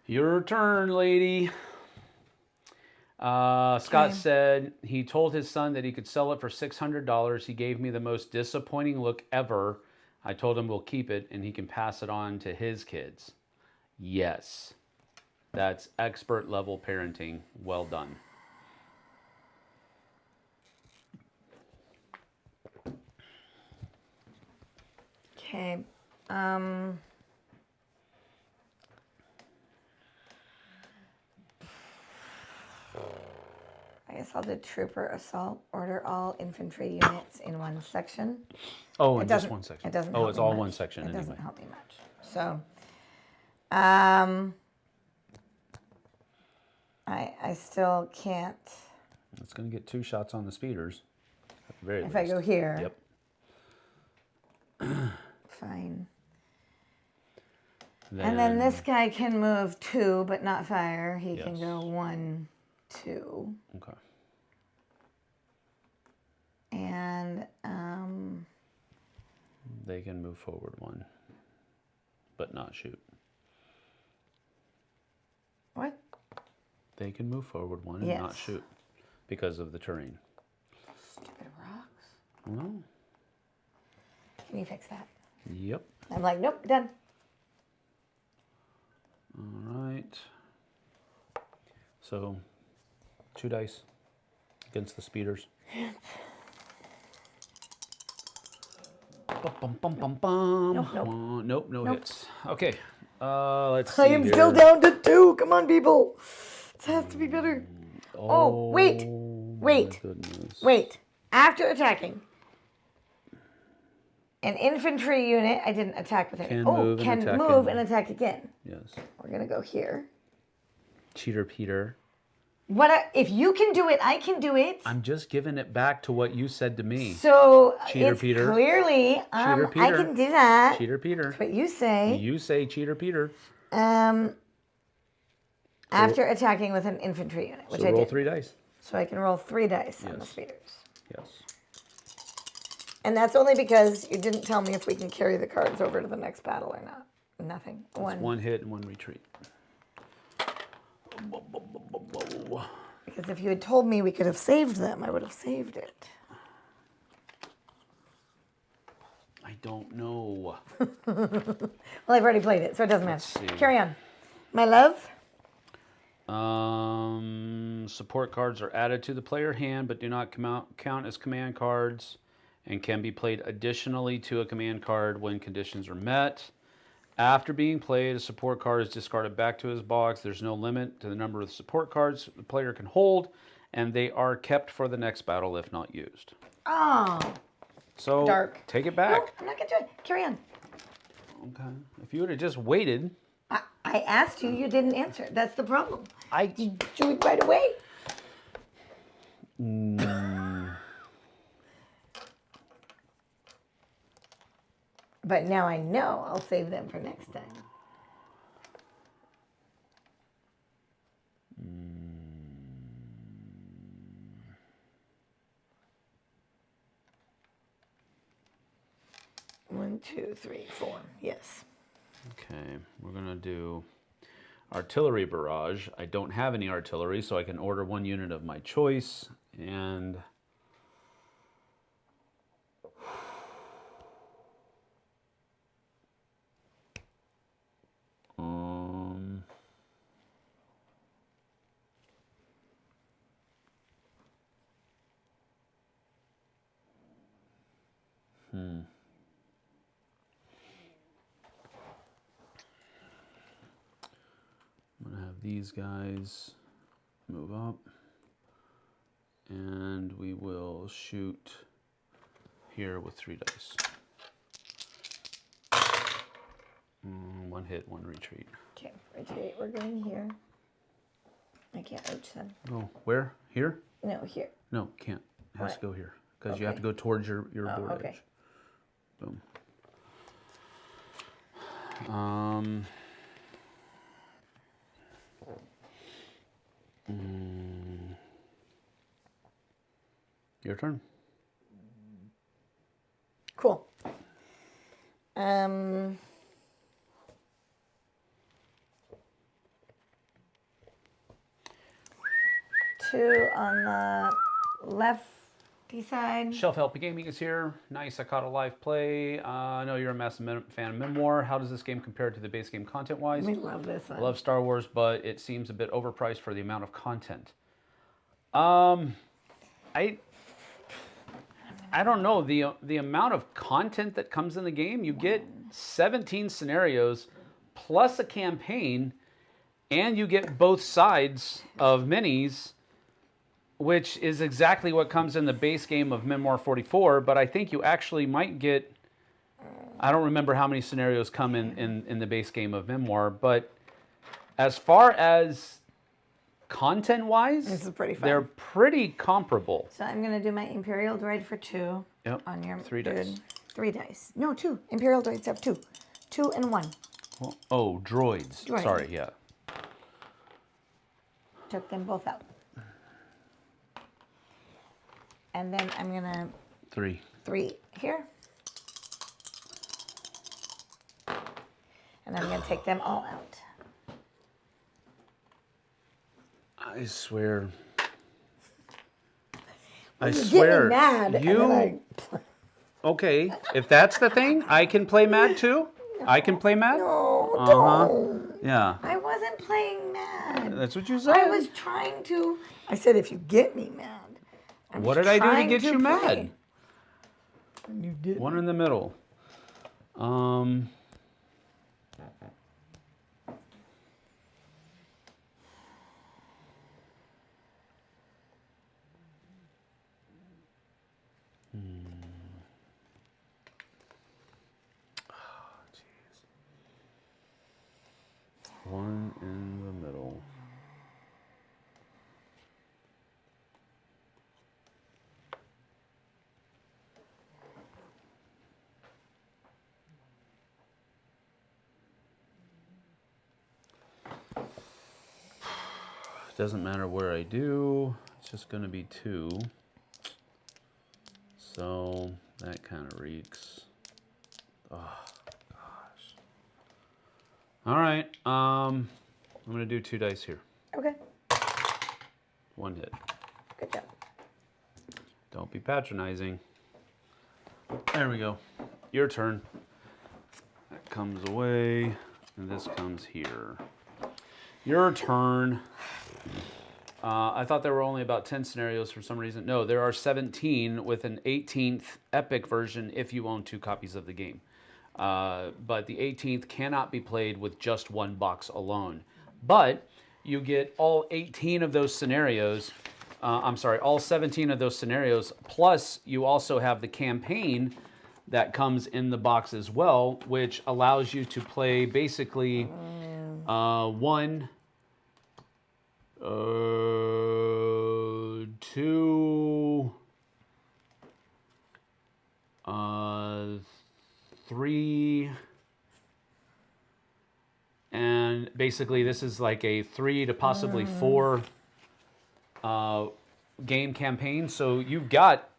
Your turn, lady. Scott said he told his son that he could sell it for $600. He gave me the most disappointing look ever. I told him we'll keep it and he can pass it on to his kids. Yes. That's expert level parenting. Well done. Okay. I guess I'll do trooper assault. Order all infantry units in one section. Oh, in just one section. It doesn't. Oh, it's all one section It anyway. doesn't help me much. So, I still can't. It's going to get 2 shots on the speeders. At the very If least. I go here. Yep. Fine. And then this guy can move 2, but not fire. He can go 1, 2. Okay. And they can move forward 1, but not shoot. what? They can move forward 1 and not shoot because of the terrain. Stupid rocks. Well. Can you fix that? Yep. I'm like, nope, done. All right. So, 2 dice against the speeders. Bum, bum, bum, bum. Nope. No hits. Okay. Let's see. I am still down to 2. Come on, people. This has to be better. Oh, wait. Wait. After attacking, an infantry unit, I didn't attack with it. Can move and attack again. Yes. We're going to go here. Cheater Peter. If you can do it, I can do it. I'm just giving it back to what you said to me. So Cheater Peter. Clearly, Cheater Peter. I can do that. Cheater Peter. That's what you say. You say Cheater Peter. After attacking with an infantry unit, which I did. Roll 3 dice. So I can roll 3 dice on the speeders. Yes. And that's only because you didn't tell me if we can carry the cards over to the next battle or not. Nothing. It's 1 hit and 1 retreat. Because if you had told me we could have saved them, I would have saved it. I don't know. Well, I've already played it, so it doesn't matter. see. Carry on. My love? Support cards are added to the player hand, but do not count as command cards and can be played additionally to a command card when conditions are met. After being played, a support card is discarded back to his box. There's no limit to the number of support cards the player can hold, and they are kept for the next battle if not used. Oh. So Dark. Take it back. No, I'm not going to do it. Carry on. Okay. If you would have just waited. I I asked you, you didn't answer. That's the problem. I You joined right away. But now I know I'll save them for next time. One, two, three, four. Yes. Okay, we're gonna do artillery barrage. I don't have any artillery, so I can order one unit of my choice, and I'm gonna have these guys move up, and we will shoot here with 3 dice. One hit, one retreat. Okay, retreat. We're going here. I can't reach them. Oh, where? Here? No, here. No, can't. It has What? to go here because you have to Okay. go towards your board okay. edge. Boom. Your turn. Cool. 2 on the lefty side. Shelf Help Gaming is here. Nice, I caught a live play. I know you're a massive fan of Memoir. How does this game compare to the base game content-wise? We love this one. I love Star Wars, but it seems a bit overpriced for the amount of content. I don't know, the amount of content that comes in the game. You get 17 scenarios plus a campaign, and you get both sides of minis, which is exactly what comes in the base game of Memoir 44. But I think you actually might get, I don't remember how many scenarios come in the base game of Memoir, but as far as content-wise, This is pretty fun. they're pretty comparable. So I'm going to do my Imperial Droid for 2. Yep. On your 3 dice. 3 dice. No, 2. Imperial Droids have 2. 2 and 1. Well, oh, droids. Droid. Sorry, yeah. Took them both out. And then I'm going to 3. 3 here. And I'm going to take them all out. I swear. I You swear. get me mad. And then Okay, if that's the thing, I can play mad too? I can play mad? No, don't. Yeah. I wasn't playing mad. That's what you said. I was trying to. I said if you get me mad. What did I do to trying get you play. mad? You did. One in the middle. One in the middle. Doesn't matter where I do, it's just going to be 2. So that kind of reeks. Oh, gosh. All right, I'm going to do 2 dice here. Okay. 1 hit. Good job. Don't be patronizing. There we go. Your turn. That comes away, and this comes here. Your turn. I thought there were only about 10 scenarios for some reason. No, there are 17 with an 18th epic version if you own 2 copies of the game. But the 18th cannot be played with just 1 box alone. But you get all 18 of those scenarios. I'm sorry, all 17 of those scenarios. Plus, you also have the campaign that comes in the box as well, which allows you to play basically 1, 2, 3, and basically this is like a 3 to possibly 4 game campaign. So you've got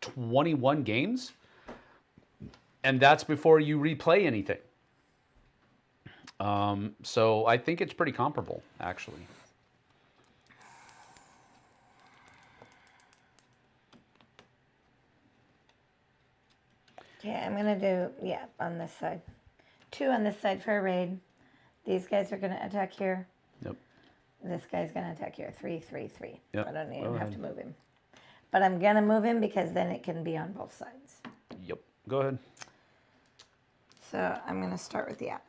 21 games, and that's before you replay anything. So I think it's pretty comparable, actually. Okay, I'm gonna do, yeah, on this side. 2 on this side for a raid. These guys are gonna attack here. Yep. This guy's gonna attack here. 3, 3, 3. Yep. I don't even have to move him. But I'm gonna move him because then it can be on both sides. Yep. Go ahead. So I'm gonna start with the at.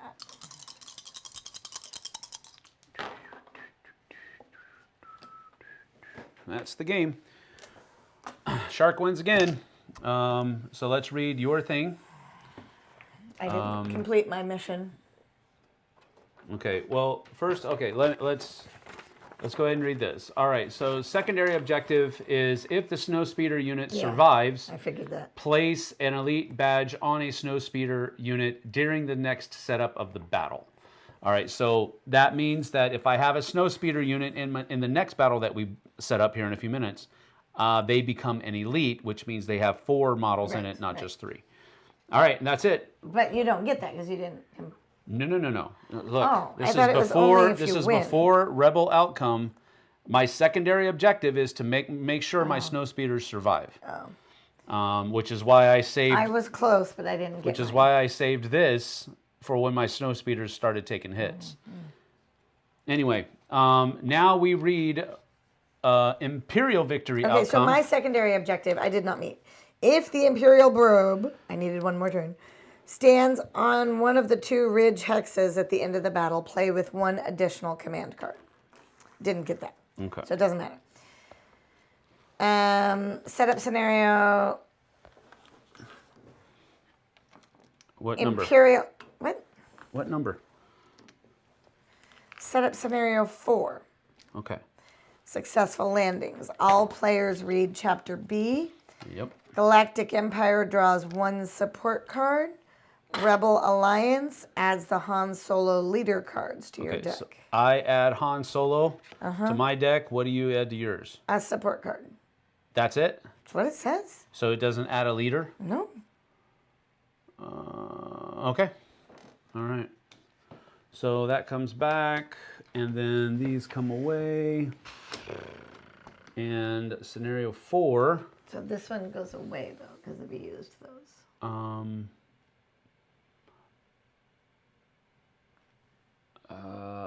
That's the game. Shark wins again. So let's read your thing. I didn't complete my mission. Okay. Well, first, okay. Let's go ahead and read this. All right. So secondary objective is if the snowspeeder unit survives, I figured that. place an elite badge on a snowspeeder unit during the next setup of the battle. All right. So that means that if I have a snowspeeder unit in the next battle that we set up here in a few minutes, they become an elite, which means they have 4 models in it, not just 3. All right, and that's it. But you don't get that because you didn't. No. Look, this is before Rebel outcome. My secondary objective is to make sure my snowspeeders survive. Which is why I saved. I was close, but I didn't get. Which is why I saved this for when my snowspeeders started taking hits. Anyway, now we read Imperial victory outcome. Okay, so my secondary objective I did not meet. If the Imperial probe, I needed one more turn, stands on one of the 2 ridge hexes at the end of the battle, play with 1 additional command card. Didn't get that. Okay. So it doesn't matter. Setup scenario. What number? Imperial. What? What number? Setup scenario 4. Okay. Successful landings. All players read Chapter B. Yep. Galactic Empire draws 1 support card. Rebel Alliance adds the Han Solo leader cards to your deck. So I add Han Solo to my deck. What do you add to yours? A support card. That's it? That's what it says. So it doesn't add a leader? No. Okay. All right. So that comes back, and then these come away. And scenario 4. So this one goes away, though, because we used those.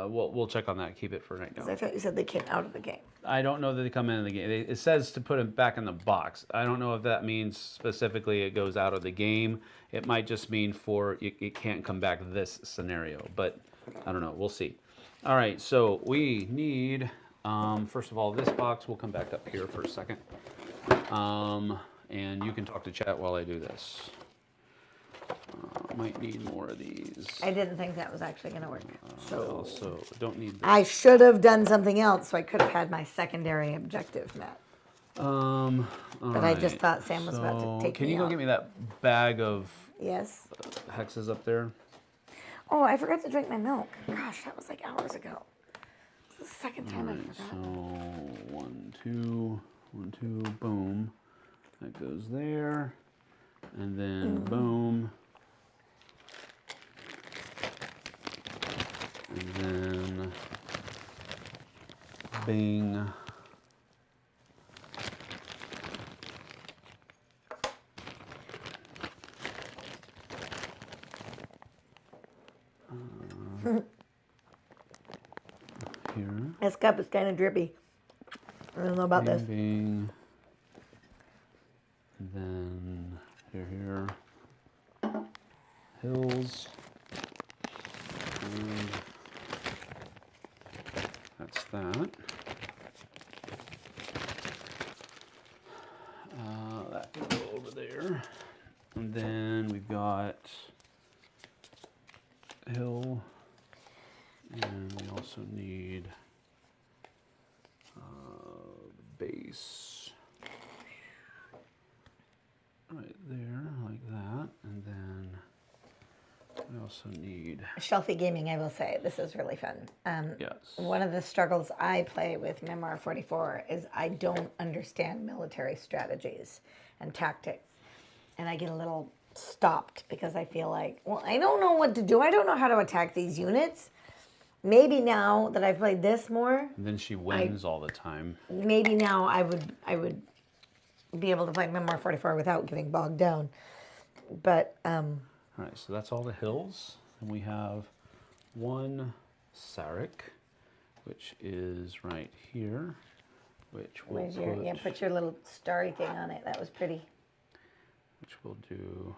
We'll check on that. Keep it for right now. I thought you said they came out of the game. I don't know that they come in the game. It says to put them back in the box. I don't know if that means specifically it goes out of the game. It might just mean for it can't come back this scenario. But I don't know. We'll see. All right. So we need, first of all, this box. We'll come back up here for a second. And you can talk to chat while I do this. Might need more of these. I didn't think that was actually going to work. I also don't need this. I should have done something else, so I could have had my secondary objective met. But I just thought Sam was about to take Can me you go out. get me that bag of Yes. hexes up there? Oh, I forgot to drink my milk. Gosh, that was like hours ago. It's the second time I forgot. So 1, 2, 1, 2, boom. That goes there. And then boom. And then bing. Here. This cup is kind of drippy. I don't know about this. Bing. And then here. Hills. And that's that. That can go over there. And And then we've got hill, and we also need base right there, like that. And then we also need Shelfie gaming, I will say, this is really fun. yes. One of the struggles I play with Memoir 44 is I don't understand military strategies and tactics. And I get a little stopped because I feel like, well, I don't know what to do. I don't know how to attack these units. Maybe now that I've played this more, And then she wins all the time. maybe now I would be able to play Memoir 44 without getting bogged down. But All right, so that's all the hills. And we have one Sarek, which is right here, which we'll where's your, put, put your little starry thing on it. That was pretty. which we'll do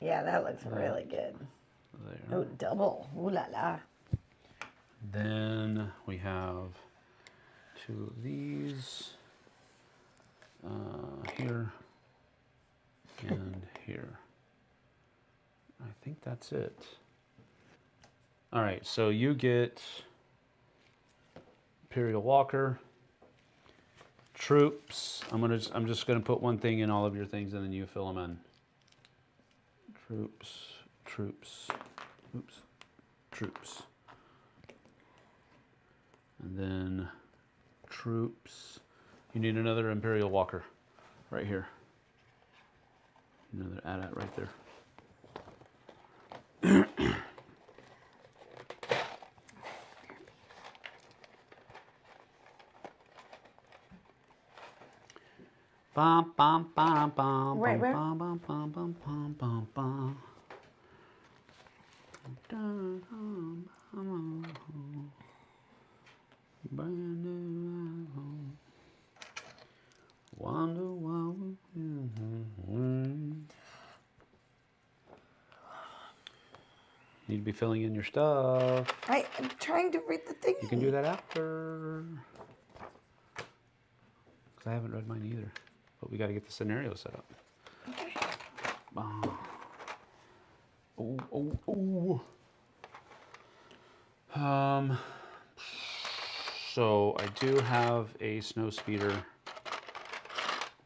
Yeah, that looks really good. there. Oh, double. Ooh la la. Then we have two of these here and here. I think that's it. All right, so you get Imperial Walker, troops. I'm just gonna put one thing in all of your things, and then you fill them in. Troops, troops, oops, troops. And then troops. You need another Imperial Walker right here. Another AT-AT right there. Bum, bum, bum, bum, Right, where? bum, bum, bum, bum, bum, bum, bum. Dun, dun, dun, dun. Brand new home. Wonder why need to be filling in your stuff. I'm trying to read the thing. You can do that after. Because I haven't read mine either. But we got to get the scenario set up. Okay. Oh. So I do have a snow speeder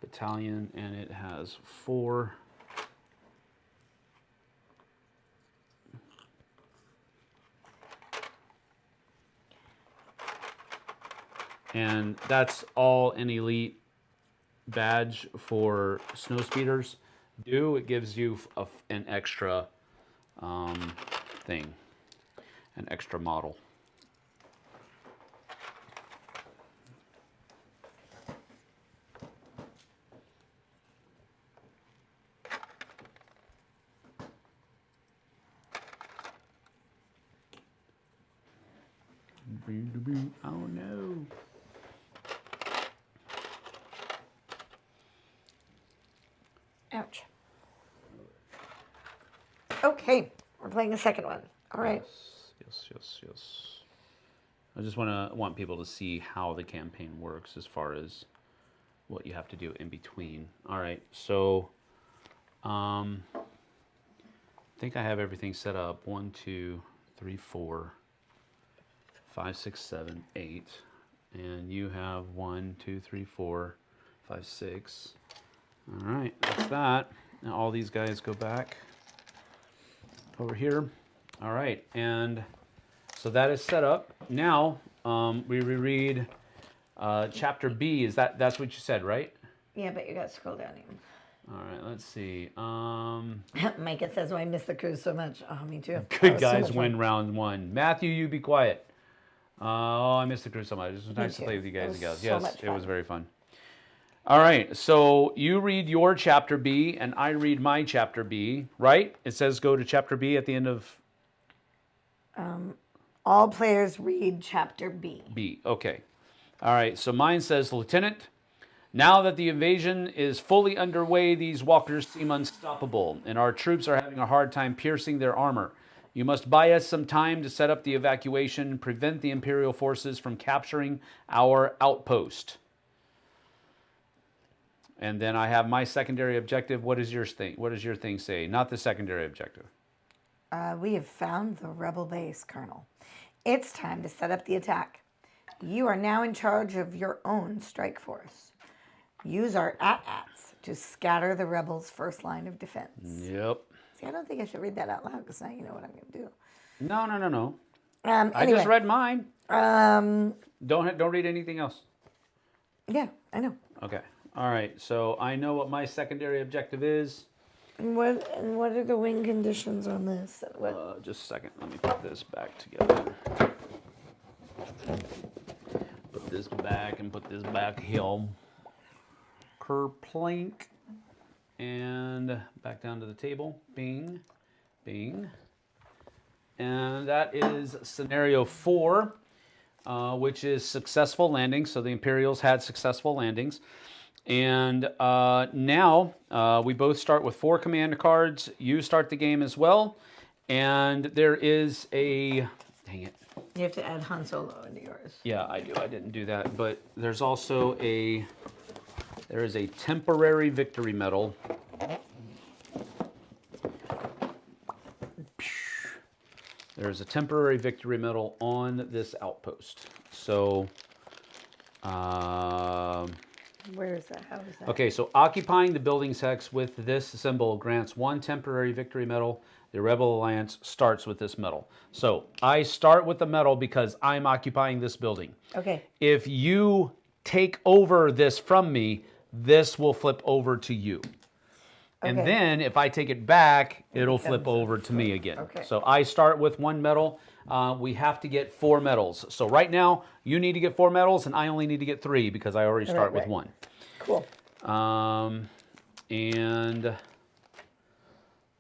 battalion, and it has 4 and that's all an elite badge for snow speeders do. It gives you an extra thing, an extra model. Oh no. Ouch. Okay, we're playing the second one. All right. Yes. I just want people to see how the campaign works as far as what you have to do in between. All right, so I think I have everything set up. 1, 2, 3, 4, 5, 6, 7, 8, and you have 1, 2, 3, 4, 5, 6. All right, that's that. Now all these guys go back over here. All right, and so that is set up. Now we reread chapter B. That's what you said, right? Yeah, but you got to scroll down even. All right, let's see. Mike, it says, "Oh, I miss the cruise so much." Oh, me too. Good guys win round 1. Matthew, you be quiet. Oh, I missed the crew so much. It was nice to play with you guys and gals. Yes, it was very fun. All right, so you read your chapter B, and I read my chapter B, right? It says go to chapter B at the end of All players read chapter B. B. Okay. All right, so mine says, Lieutenant, now that the invasion is fully underway, these walkers seem unstoppable, and our troops are having a hard time piercing their armor. You must buy us some time to set up the evacuation and prevent the Imperial forces from capturing our outpost. And then I have my secondary objective. What is your thing? What does your thing say? Not the secondary objective. We have found the rebel base, Colonel. It's time to set up the attack. You are now in charge of your own strike force. Use our AT-ATs to scatter the rebels' first line of defense. Yep. See, I don't think I should read that out loud because now you know what I'm going to do. No. Anyway, I just read mine. Don't Don't read anything else. Yeah, I know. Okay. All right. So I know what my secondary objective is. And what are the wing conditions on this? Just a second. Let me put this back together. Put this back and put this back here. Kerplink. And back down to the table. Bing. Bing. And that is scenario 4, which is successful landings. So the Imperials had successful landings. And now we both start with 4 command cards. You start the game as well. And there is a... Dang it. You have to add Han Solo into yours. Yeah, I do. I didn't do that. But there's also a... There is a temporary victory medal. There's a temporary victory medal on this outpost. So... Where is that? How is that? Okay, so occupying the building's hex with this symbol grants 1 temporary victory medal. The Rebel Alliance starts with this medal. So I start with the medal because I'm occupying this building. Okay. If you take over this from me, this will flip over to you. And Okay. then if I take it back, it'll flip over to me again. Okay. So I start with 1 medal. We have to get 4 medals. So right now, you need to get 4 medals, and I only need to get 3 because I already start with 1. Cool. And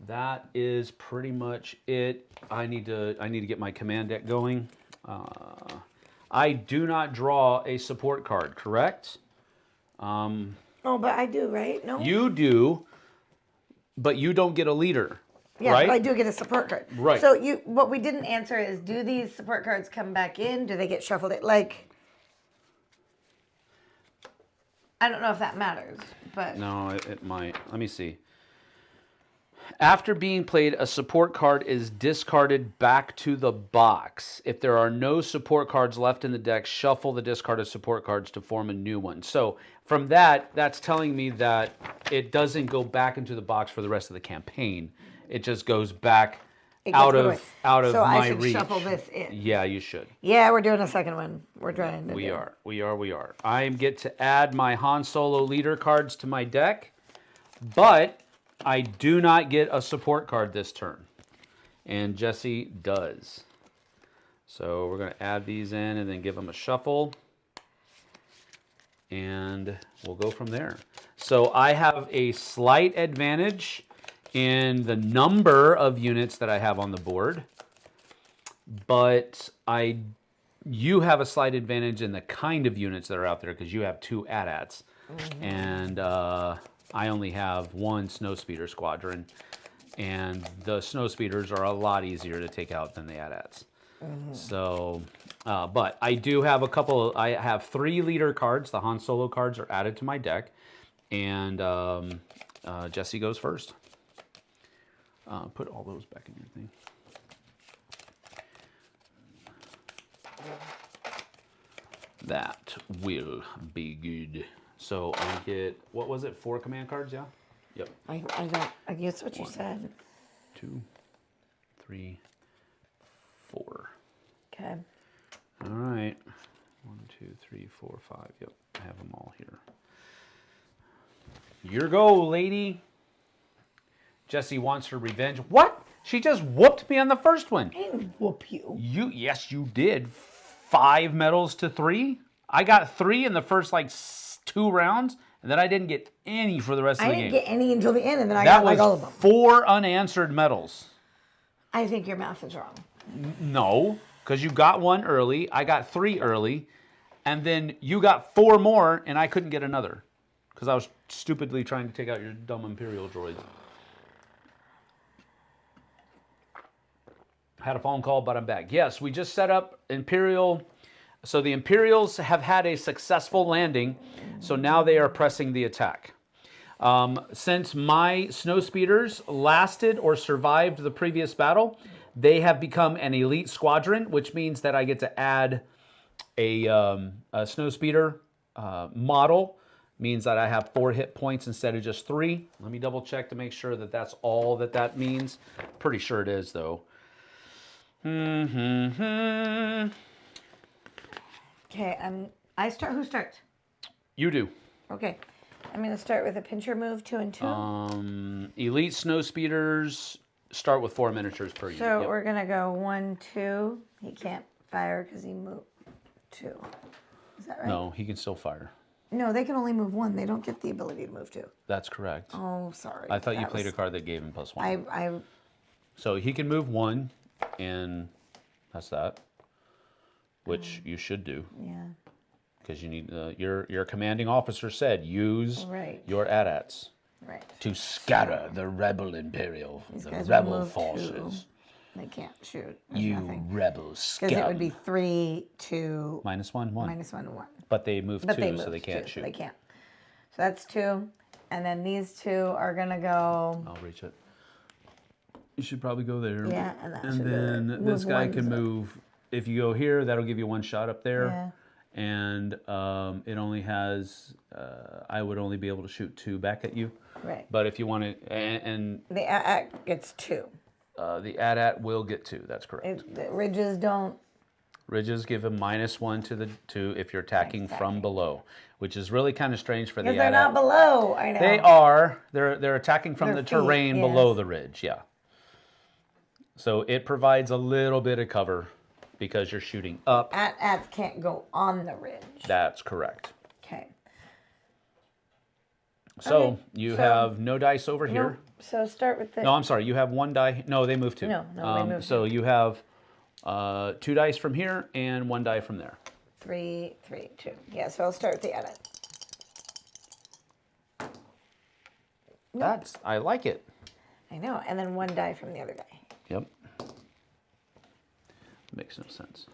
that is pretty much it. I need to get my command deck going. I do not draw a support card, correct? Oh, but I do, right? No. You do, but you don't get a leader. Yeah, right? but I do get a support card. Right. So what we didn't answer is, do these support cards come back in? Do they get shuffled? Like, I don't know if that matters, but No, it might. Let me see. After being played, a support card is discarded back to the box. If there are no support cards left in the deck, shuffle the discarded support cards to form a new one. So from that's telling me that it doesn't go back into the box for the rest of the campaign. It just goes back out of so my I should reach. shuffle this in. Yeah, you should. Yeah, we're doing a second one. We're trying to. We are. I get to add my Han Solo leader cards to my deck, but I do not get a support card this turn. And Jessie does. So we're going to add these in and then give them a shuffle. And we'll go from there. So I have a slight advantage in the number of units that I have on the board. But you have a slight advantage in the kind of units that are out there because you have 2 AT-ATs. Mm-hmm. And I only have 1 Snowspeeder squadron. And the Snowspeeders are a lot easier to take out than the AT-ATs. Mm-hmm. So, but I do have I have 3 leader cards. The Han Solo cards are added to my deck. And Jessie goes first. Put all those back in your thing. That will be good. So I get, what was it, 4 command cards, yeah? Yep. I guess what you said. 2, 3, 4. Okay. All right. 1, 2, 3, 4, 5. Yep, I have them all here. Your go, lady. Jessie wants her revenge. What? She just whooped me on the first one. I didn't whoop you. Yes, you did. 5 medals to 3. I got 3 in the first 2 rounds, and then I didn't get any for the rest of the game. I didn't get any until the end, and then I got all of them. 4 unanswered medals. I think your math is wrong. No, because you got 1 early. I got 3 early, and then you got 4 more, and I couldn't get another because I was stupidly trying to take out your dumb Imperial droids. Had a phone call, but I'm back. Yes, we just set up Imperial. So the Imperials have had a successful landing, so now they are pressing the attack. Since my snow speeders lasted or survived the previous battle, they have become an elite squadron, which means that I get to add a snow speeder model. Means that I have 4 hit points instead of just 3. Let me double check to make sure that that's all that that means. Pretty sure it is, though. Okay, I start. Who starts? You do. Okay, I'm going to start with a pincher move, 2 and 2. Elite snow speeders start with 4 miniatures per unit. So we're going to go 1, 2. He can't fire because he moved 2. Is that right? No, he can still fire. No, they can only move 1. They don't get the ability to move 2. That's correct. Oh, sorry. I thought you played a card that gave him +1. So he can move 1, and that's that, which you should do. Yeah. Because you need your commanding officer said use your AT-ATs to scatter the rebel imperial, the rebel forces. 2. They can't shoot. You rebel scum. Because it would be 3, 2. -1, 1. -1, 1. But they move 2, so they can't shoot. So they can't. So that's 2. And then these 2 are going to go. I'll reach it. You should probably go there. Yeah, and then this guy can move. If you go here, that'll give you 1 shot up there. Yeah. And it only has, I would only be able to shoot 2 back at you. Right. But if you want to, and the AT gets 2. The AT-AT will get 2. That's correct. The ridges don't. Ridges give a -1 to if you're attacking from below, which is really kind of strange for the AT-AT. Because they're not below. I know. They are. They're attacking from the terrain yes. below the ridge. Yeah. So it provides a little bit of cover because you're shooting up. AT-ATs can't go on the ridge. That's correct. Okay. So you have no dice over here. So start with the. No, I'm sorry. You have 1 die. No, they move 2. No, they move 2. So you have 2 dice from here and 1 die from there. 3, 3, 2. Yeah, so I'll start with the AT-AT. I like it. I know, and then 1 die from the other guy. Yep. Makes no sense.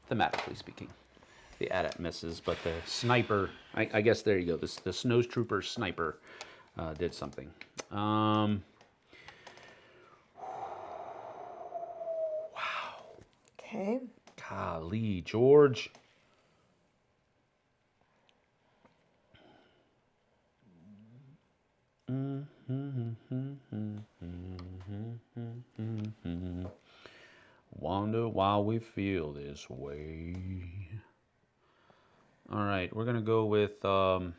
Thematically speaking. The AT-AT misses, but the sniper, I guess there you go. The snow trooper sniper did something. Wow. Okay. Golly, George. Wonder why we feel this way. All right, we're gonna go with we're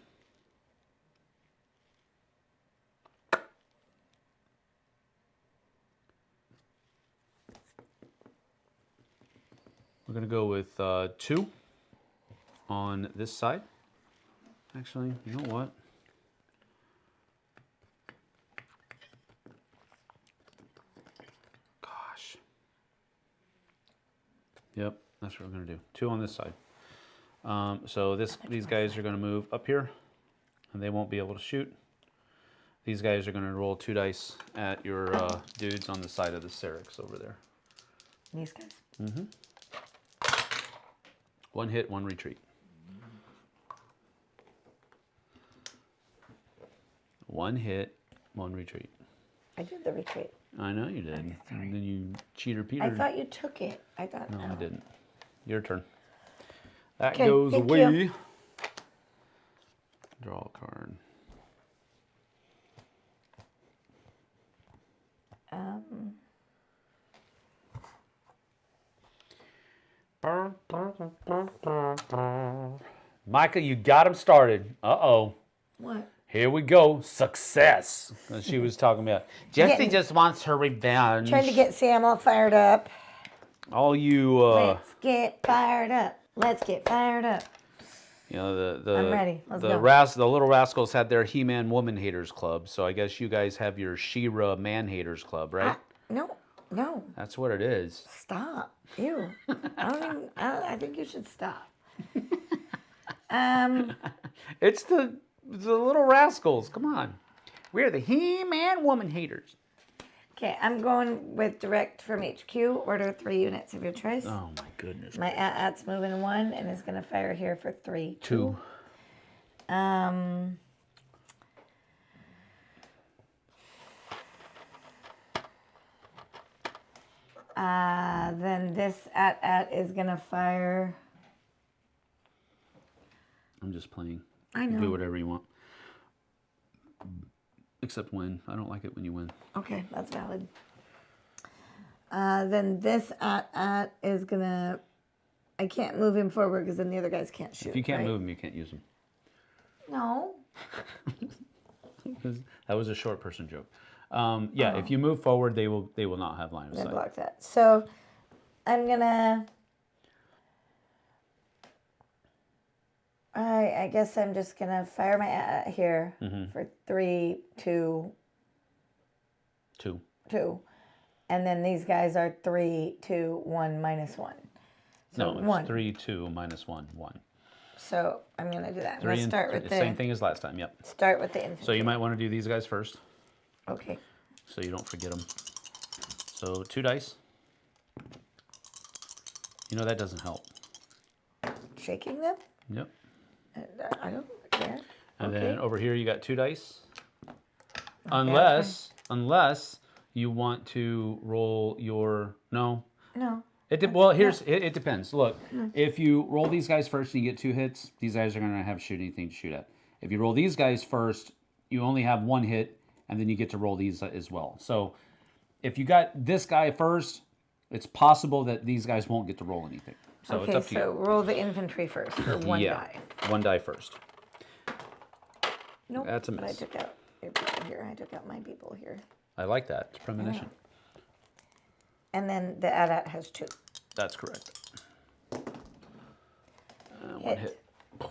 gonna go with 2 on this side. Actually, you know what? Gosh. Yep, that's what we're gonna do. 2 on this side. So these guys are going to move up here, and they won't be able to shoot. These guys are going to roll 2 dice at your dudes on the side of the Syrinx over there. These guys? Mm-hmm. 1 hit, 1 retreat. 1 hit, 1 retreat. I did the retreat. I know you did. Okay, And then you cheater Peter. I thought you took it. I thought No, I didn't. Your turn. That Okay, goes thank away. you. Draw a card. Micah, you got him started. Uh-oh. What? Here we go. Success. She was talking about. Jessie Getting- just wants her revenge. Trying to get Sam all fired up. All you, Let's get fired up. Let's get fired up. you know, the I'm ready. Let's the go. the Little Rascals had their He-Man Woman Haters Club, so I guess you guys have your She-Ra Man Haters Club, right? No. That's what it is. Stop. Ew. I think you should stop. It's the Little Rascals. Come on. We're the He-Man Woman Haters. Okay, I'm going with direct from HQ. Order 3 units of your choice. Oh my goodness. My AT-AT's moving 1 and is going to fire here for 3. 2. Then this at is gonna fire. I'm just playing. I know. Do whatever you want. Except win. I don't like it when you win. Okay, that's valid. Then this at is gonna. I can't move him forward because then the other guys can't shoot. If you can't right? move him, you can't use him. No. That was a short person joke. Yeah, if you move forward, they will not have line of I sight. blocked that. So I'm gonna. I guess I'm just gonna fire my at here for 3, 2, 2. 2, and then these guys are 3, 2, 1, -1. So No, it's 1. 3, 2, -1, 1. So I'm gonna do that. I'm 3 gonna and start with the same thing as last time. Yep. Start with the infantry. So you might want to do these guys first, Okay. so you don't forget them. So 2 dice. You know that doesn't help. Shaking them? Yep. I don't care. And Okay. then over here you got 2 dice. Unless you want to roll your no. No. It depends. Look, if you roll these guys first and you get 2 hits, these guys are going to have anything to shoot at. If you roll these guys first, you only have 1 hit, and then you get to roll these as well. So if you got this guy first, it's possible that these guys won't get to roll anything. So Okay, it's up to so you. roll the infantry first for 1 die. 1 die first. Nope. That's a But I miss. took out your people here. I took out my people here. I like that. It's premonition. And then the at has 2. That's correct. 1 Hit. hit. 1.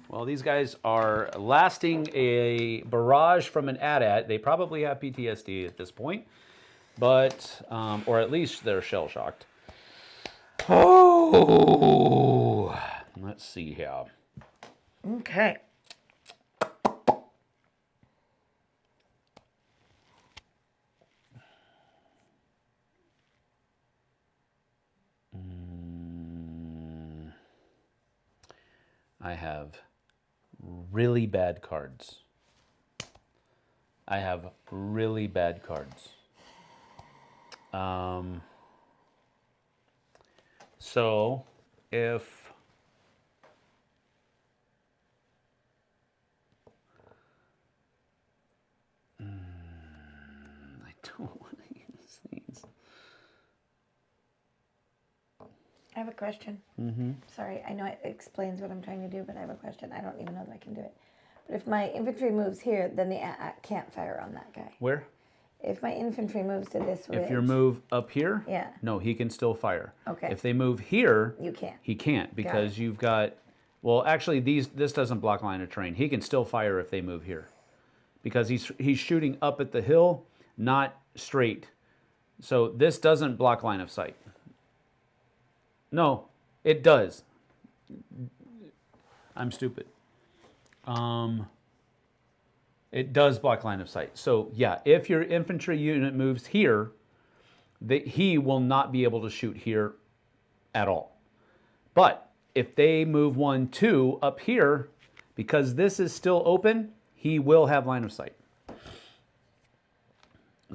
Well, these guys are lasting a barrage from an AT-AT. They probably have PTSD at this point, but, or at least they're shell-shocked. Oh, let's see here. Okay. I have really bad cards. I have really bad cards. So if I don't want to use these. I have a question. Sorry, I know it explains what I'm trying to do, but I have a question. I don't even know that I can do it. But if my infantry moves here, then the can't fire on that guy. Where? If my infantry moves to this ridge. If you move up here, Yeah. no, he can still fire. Okay. If they move here, You can't. he can't because you've got, well, actually this doesn't block line of terrain. He can still fire if they move here because he's shooting up at the hill, not straight. So this doesn't block line of sight. No, it does. I'm stupid. It does block line of sight. So yeah, if your infantry unit moves here, he will not be able to shoot here at all. But if they move 1, 2 up here, because this is still open, he will have line of sight. Does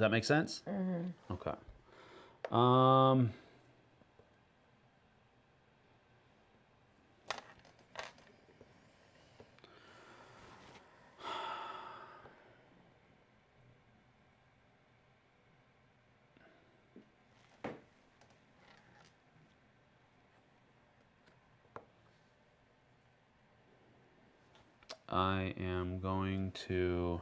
that make sense? Mm-hmm. Okay. I am going to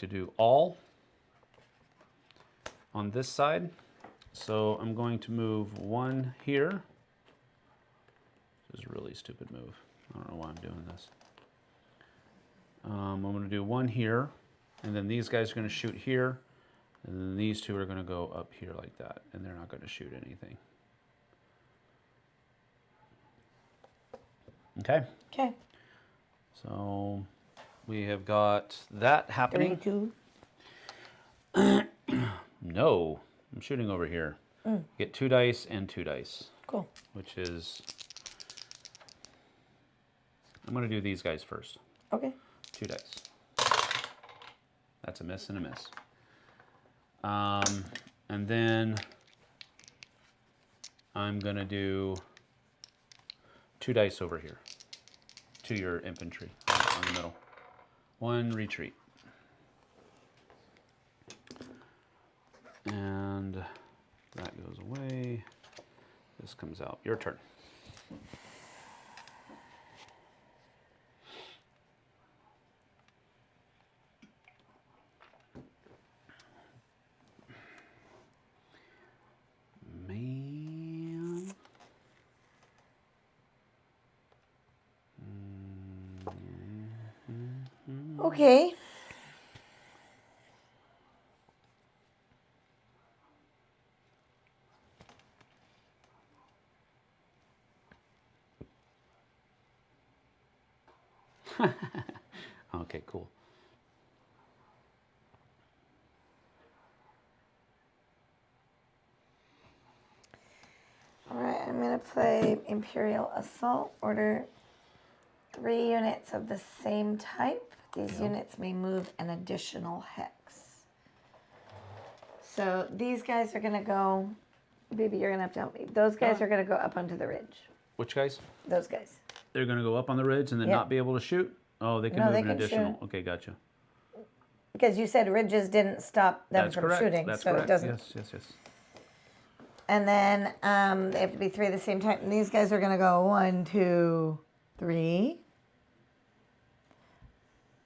do all on this side. So I'm going to move 1 here. This is a really stupid move. I don't know why I'm doing this. I'm going to do 1 here, and then these guys are going to shoot here, and then these 2 are going to go up here like that, and they're not going to shoot anything. Okay. Okay. So we have got that happening. 3, 2. No, I'm shooting over here. Get 2 dice and 2 dice. Cool. Which is, I'm going to do these guys first. Okay. 2 dice. That's a miss and a miss. And then I'm going to do 2 dice over here to your infantry on the middle. 1 retreat. And that goes away. This comes out. Your turn. Man. Okay. Okay, cool. All right, I'm going to play Imperial Assault. Order 3 units of the same type. These units may move an additional hex. So these guys are going to go... Baby, you're going to have to help me. Those guys are going to go up onto the ridge. Which guys? Those guys. They're going to go up on the ridge and then not be able to shoot? Oh, they can No, move they an can additional. shoot. Okay, gotcha. Because you said ridges didn't stop them That's from correct. shooting. That's so correct. it doesn't... Yes, yes, yes. And then they have to be 3 at the same time. And these guys are going to go 1, 2, 3.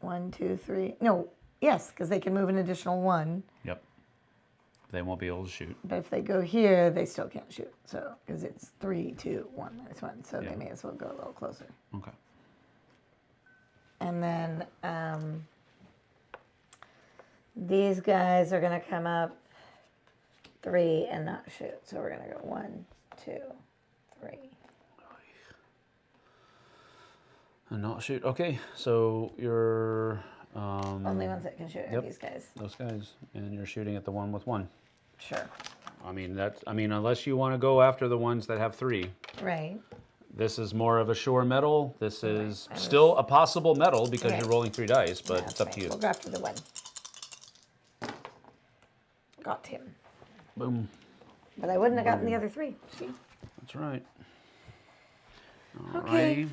1, 2, 3. No, yes, because they can move an additional 1. Yep. They won't be able to shoot. But if they go here, they still can't shoot. So, because it's 3, 2, 1 minus 1. So Yeah. they may as well go a little closer. Okay. And then these guys are going to come up 3 and not shoot. So we're going to go 1, 2, 3. And not shoot. Okay, so you're... Only ones that can shoot are these guys. Those guys. And you're shooting at the one with 1. Sure. I mean, unless you want to go after the ones that have 3. Right. This is more of a sure medal. This is still a possible medal because you're rolling 3 dice, but it's up to you. We'll go after the 1. Got him. Boom. But I wouldn't have gotten the other 3. See? That's right. Okay. Alrighty.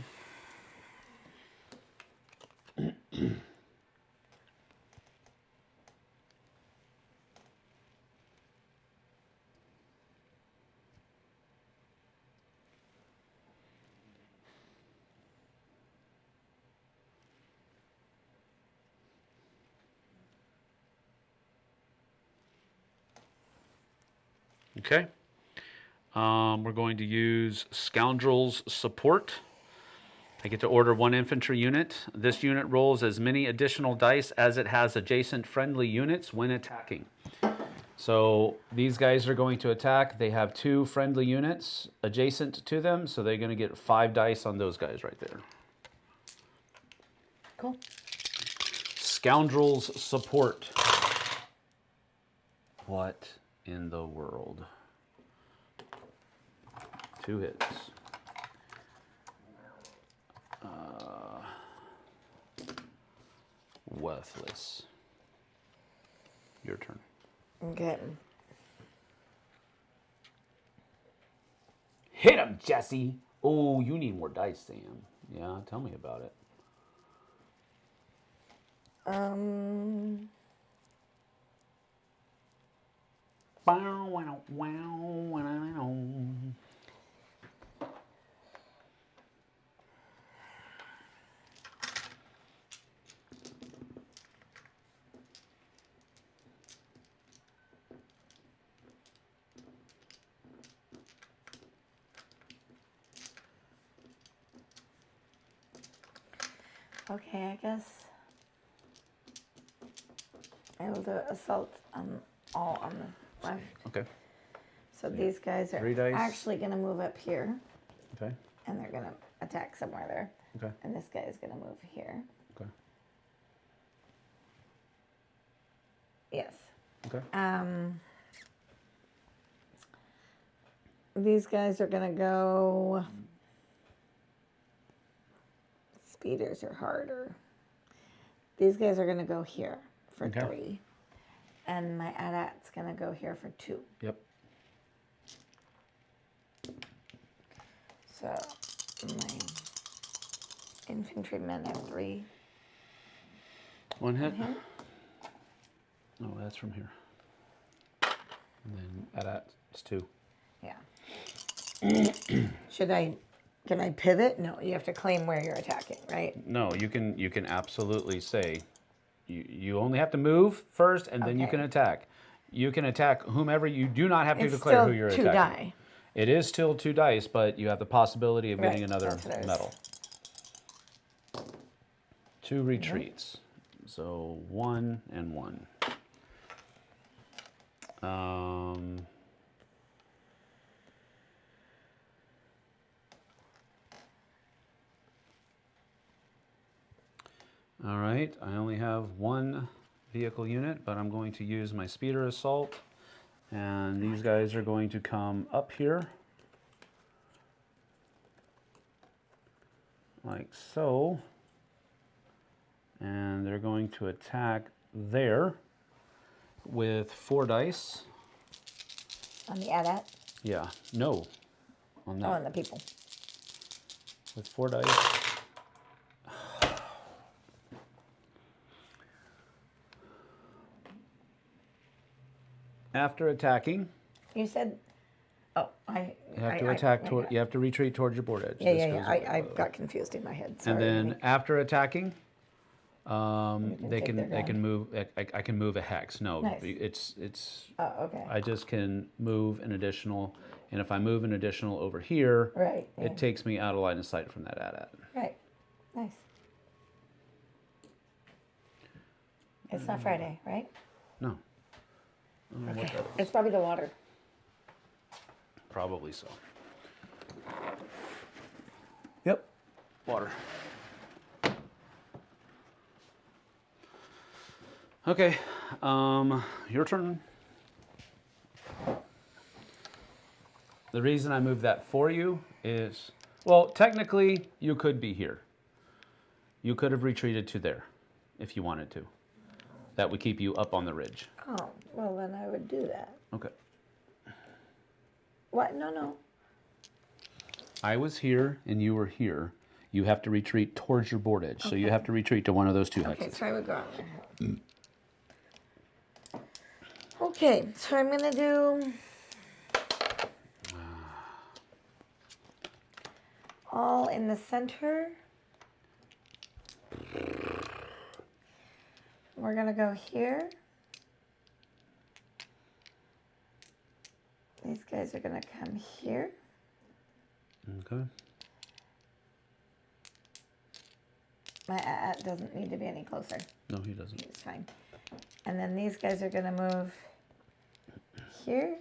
Okay. We're going to use Scoundrel's Support. I get to order 1 infantry unit. This unit rolls as many additional dice as it has adjacent friendly units when attacking. So these guys are going to attack. They have 2 friendly units adjacent to them, so they're going to get 5 dice on those guys right there. Cool. Scoundrel's Support. What in the world? 2 hits. Worthless. Your turn. Okay. Hit him, Jessie. Oh, you need more dice, Sam. Yeah, tell me about it. Okay, I guess I will do assault on all on the left. Okay. So these guys are 3 dice. actually going to move up here, Okay. and they're going to attack somewhere there. Okay. And this guy is going to move here. Okay. Yes. Okay. These guys are going to go... Speeders are harder. These guys are going to go here for 3. And my AT-AT's going to go here for 2. Yep. So my infantrymen have 3. 1 hit. Oh, that's from here. And then AT-AT's 2. Yeah. Can I pivot? No, you have to claim where you're attacking, right? No, you can absolutely say you only have to move first and then you can attack. You can attack whomever. You do not have to declare who you're still 2 attacking. die. It is still 2 dice, but you have the possibility of getting another medal. 2 retreats. So 1 and 1. All right, I only have 1 vehicle unit, but I'm going to use my speeder assault. And these guys are going to come up here. Like so. And they're going to attack there with 4 dice. On the AT-AT? Yeah, no. On that. Oh, on the people. With 4 dice. After attacking, you said, oh, you have to attack toward. You have to retreat towards your board edge. Yeah. I got confused in my head. Sorry. And then after attacking, they can move. I can move a hex. No, nice. it's. Oh, okay. I just can move an additional, and if I move an additional over here, right, it takes me out of line of sight from that AT-AT. Right. Nice. It's not Friday, right? No. Okay. It's probably the water. Probably so. Yep. Water. Okay. Your turn. The reason I moved that for you is, well, technically you could be here. You could have retreated to there if you wanted to. That would keep you up on the ridge. Oh, well, then I would do that. Okay. What? No. I was here and you were here. You have to retreat towards your board edge. Okay. So you have to retreat to one of those 2 hexes. Okay, so I would go out there. Okay, so I'm going to do all in the center. We're going to go here. These guys are going to come here. Okay. My AT doesn't need to be any closer. No, he doesn't. He's fine. And then these guys are going to move here.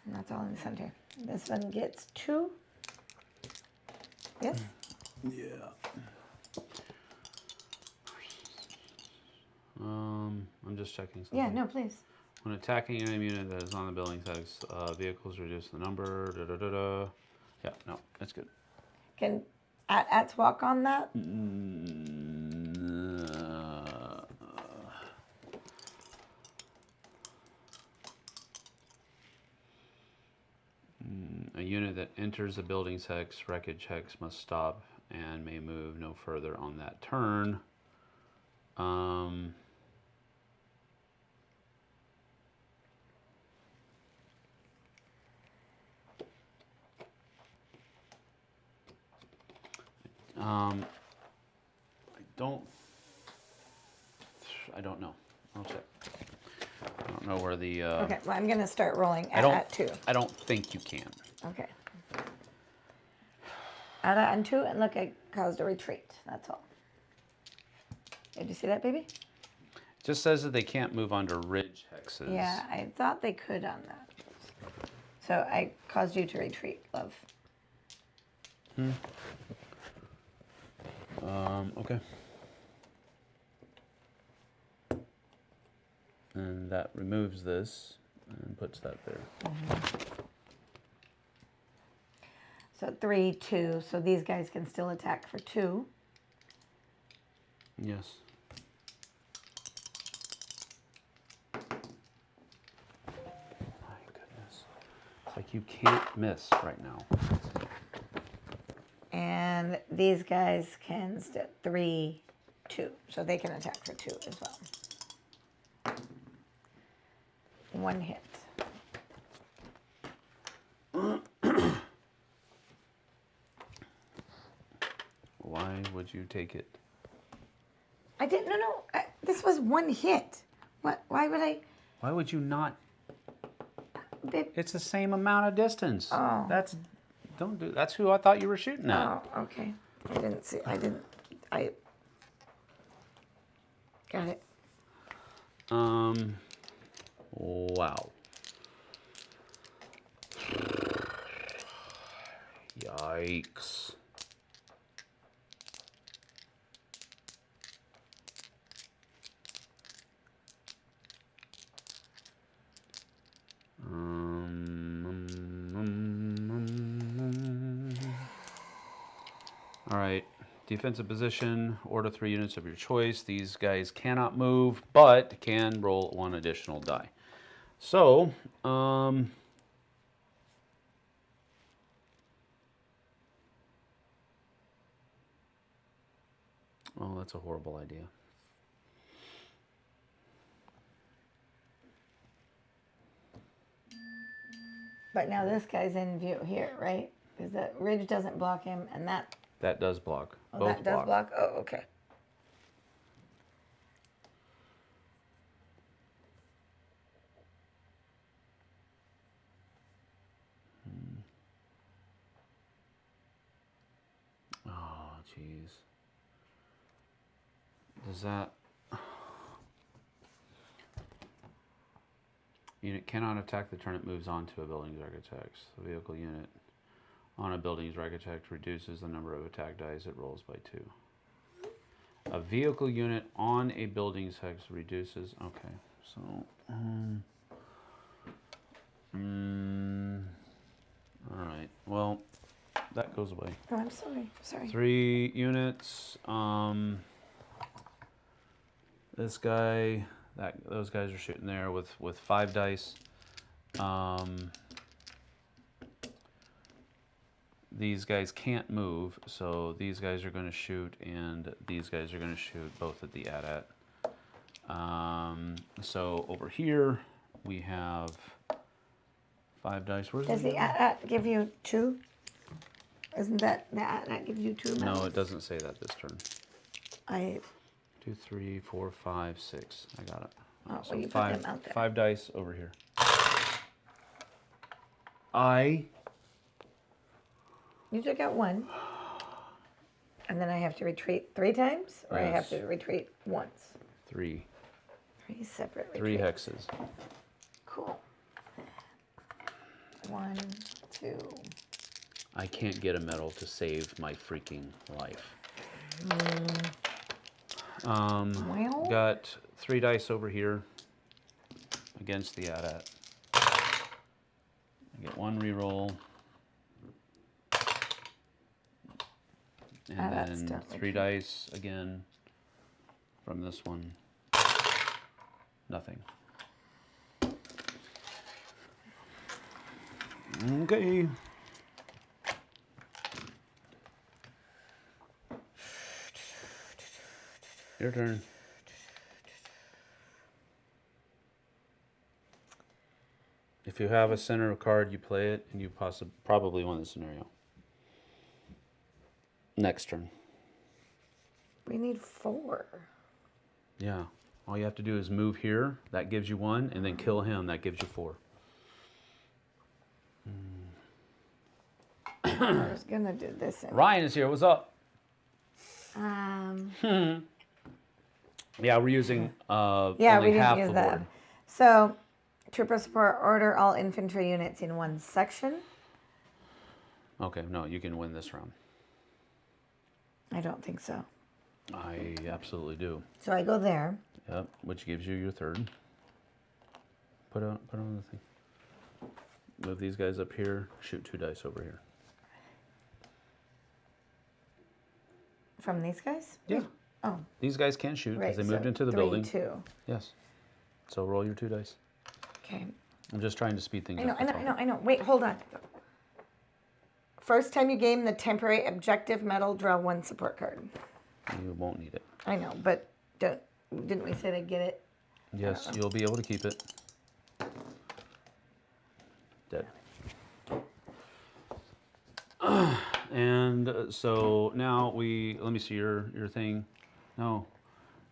And that's all in the center. This one gets 2. Yes? Yeah. I'm just checking something. Yeah, no, please. When attacking an enemy unit that is on the building site, vehicles reduce the number. Yeah, no, that's good. Can AT-ATs walk on that? A unit that enters a building's hex, wreckage hex, must stop and may move no further on that turn. I don't know. I'll check. I don't know where the. Okay, well, I'm going to start rolling at 2. I don't think you can. Okay. At 2, and look, I caused a retreat. That's all. Did you see that, baby? It just says that they can't move onto ridge hexes. Yeah, I thought they could on that. So I caused you to retreat, love. Okay. And that removes this and puts that there. So 3, 2. So these guys can still attack for 2. Yes. My goodness. It's like you can't miss right now. And these guys can 3, 2. So they can attack for 2 as well. 1 hit. Why would you take it? I didn't. No. This was 1 hit. What? Why would I? Why would you not? Babe. It's the same amount of distance. Oh. Don't do. That's who I thought you were shooting at. Oh, okay. I didn't see. I got it. Wow. Yikes. All right, defensive position, order 3 units of your choice. These guys cannot move, but can roll 1 additional die. So, oh, that's a horrible idea. But now this guy's in view here, right? Because the ridge doesn't block him, and that. That does block. Oh, Both that does block. Oh, okay. Oh, jeez. Does that... Unit cannot attack the turn it moves onto a building's architect. The vehicle unit on a building's architect reduces the number of attack dice it rolls by 2. A vehicle unit on a building's hex reduces... Okay, so... Alright, well, that goes away. Oh, I'm sorry. Sorry. 3 units. This guy... those guys are shooting there with 5 dice. These guys can't move, so these guys are going to shoot, and these guys are going to shoot both at the AT-AT. So over here we have 5 dice. Where's Does the AT-AT give you 2? Isn't that the AT-AT gives you 2 medals? No, it doesn't say that this turn. 2, 3, 4, 5, 6. I got it. Oh, So well, you put 5, them out there. 5 dice over here. You took out 1. And then I have to retreat 3 times? Or I have Yes. to retreat once? 3. 3 separate 3 retreats. hexes. Cool. 1, 2. I can't get a medal to save my freaking life. Well. Got 3 dice over here against the AT-AT. I get 1 reroll. And that's then 3 dice again from this one. Nothing. Okay. Your turn. If you have a center card, you play it, and you probably win the scenario. Next turn. We need 4. Yeah. All you have to do is move here. That gives you 1, and then kill him. That gives you 4. I was going to do this. Ryan is here. What's up? Yeah, we're using yeah, only we half didn't use the that. board. So, trooper support, order all infantry units in 1 section. Okay, no, you can win this round. I don't think so. I absolutely do. So I go there. Yep, which gives you your 3rd. Put on the thing. Move these guys up here. Shoot 2 dice over here. From these guys? Yeah. Oh. These guys can't shoot because Right. they moved so into the 3, building. 2. Yes. So roll your 2 dice. Okay. I'm just trying to speed things I know, up. I know. Wait, hold on. First time you gain the temporary objective medal, draw 1 support card. You won't need it. I know, but didn't we say they get it? Yes, you'll be able to keep it. Dead. And so now let me see your thing. No,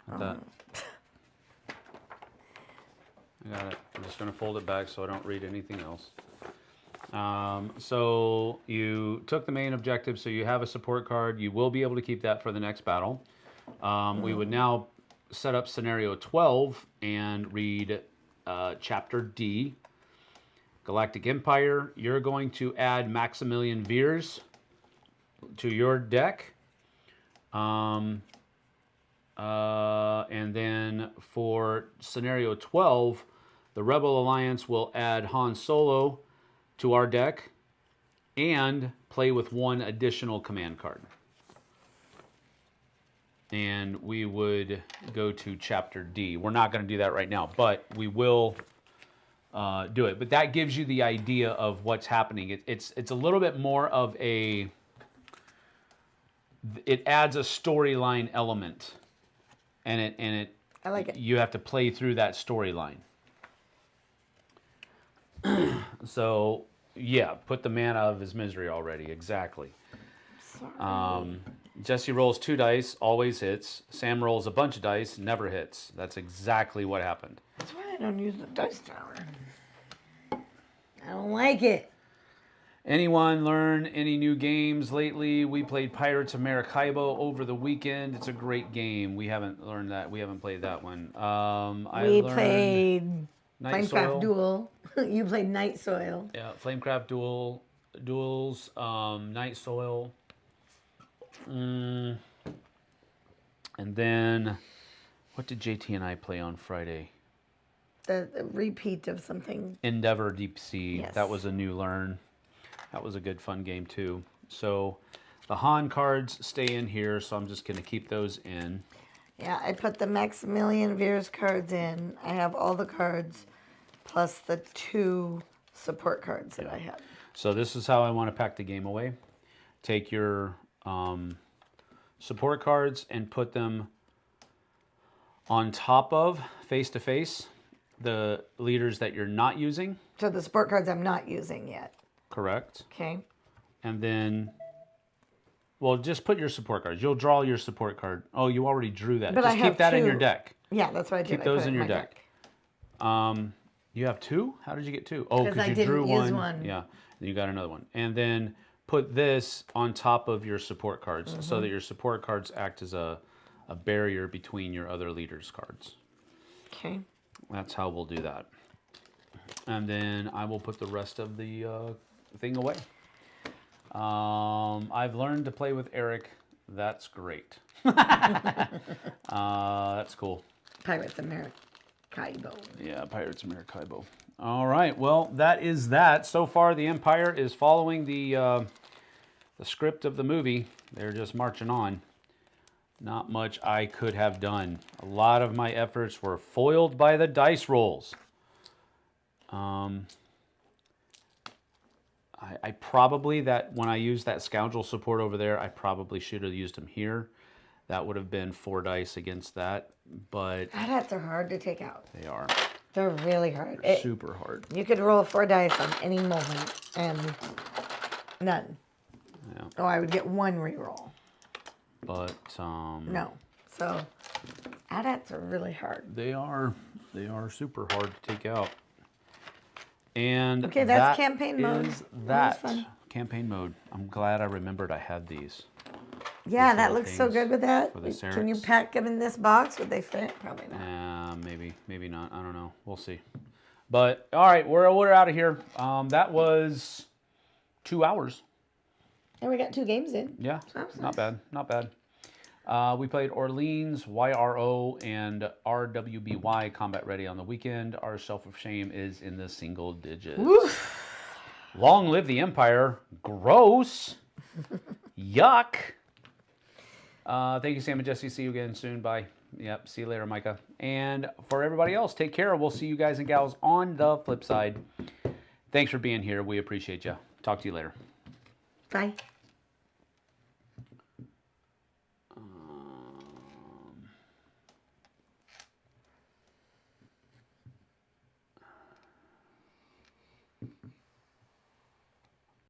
not that. I got it. I'm just going to fold it back so I don't read anything else. So you took the main objective, so you have a support card. You will be able to keep that for the next battle. We would now set up scenario 12 and read chapter D. Galactic Empire, you're going to add Maximilian Veers to your deck. And then for scenario 12, the Rebel Alliance will add Han Solo to our deck and play with 1 additional command card. And we would go to chapter D. We're not going to do that right now, but we will do it. But that gives you the idea of what's happening. It's a little bit more of it adds a storyline element. And it I like it. You have to play through that storyline. So, yeah, put the man out of his misery already. Exactly. Jessie rolls 2 dice, always hits. Sam rolls a bunch of dice, never hits. That's exactly what happened. That's why I don't use the dice tower. I don't like it. Anyone learn any new games lately? We played Pirates of Maracaibo over the weekend. It's a great game. We haven't learned that. We haven't played that one. We played Night Flamecraft Soil. Duel. You played Night Soil. Yeah, Flamecraft Duels, Night Soil. And then, what did JT and I play on Friday? The repeat of something. Endeavor Deep Sea. Yes. That was a new learn. That was a good fun game too. So the Han cards stay in here, so I'm just going to keep those in. Yeah, I put the Maximilian Veers cards in. I have all the cards plus the 2 support cards that I had. So this is how I want to pack the game away. Take your support cards and put them on top of, face to face, the leaders that you're not using. So the support cards I'm not using yet. Correct. Okay. And then, well, just put your support cards. You'll draw your support card. Oh, you already drew that. But just I keep have that in 2. your deck. Yeah, that's what I did. Keep I those put it in your my deck. You have 2? How did you get 2? Oh, 'Cause I because you didn't drew use one. one. Yeah, and you got another one. And then put this on top of your support cards so that your support cards act as a barrier between your other leaders' cards. Okay. That's how we'll do that. And then I will put the rest of the thing away. I've learned to play with Eric. That's great. That's cool. Pirates of Maracaibo. Yeah, Pirates of Maracaibo. All right, well, that is that. So far, the Empire is following the script of the movie. They're just marching on. Not much I could have done. A lot of my efforts were foiled by the dice rolls. I probably, when I used that scoundrel support over there, I probably should have used him here. That would have been 4 dice against that, but... Hats are hard to take out. They are. They're really hard. Super hard. You could roll 4 dice on any moment and none. Yeah. Oh, I would get 1 reroll. But, No. So, hats are really hard. They are super hard to take out. And okay, that's that campaign mode. Is That that was fun. campaign mode? I'm glad I remembered I had these. Yeah, These that little looks so things good with that. for the Can you Cerex. pack them in this box? Would they fit? Probably not. Maybe not. I don't know. We'll see. But all right, we're out of here. That was 2 hours. And we got 2 games in. Yeah, That was not nice. bad. Not bad. We played Orleans, YRO, and RWBY Combat Ready on the weekend. Our Shelf of Shame is in the single digits. Woof. Long live the Empire. Gross. Yuck. Thank you, Sam and Jesse. See you again soon. Bye. Yep. See you later, Micah. And for everybody else, take care. We'll see you guys and gals on the flip side. Thanks for being here. We appreciate you. Talk to you later. Bye.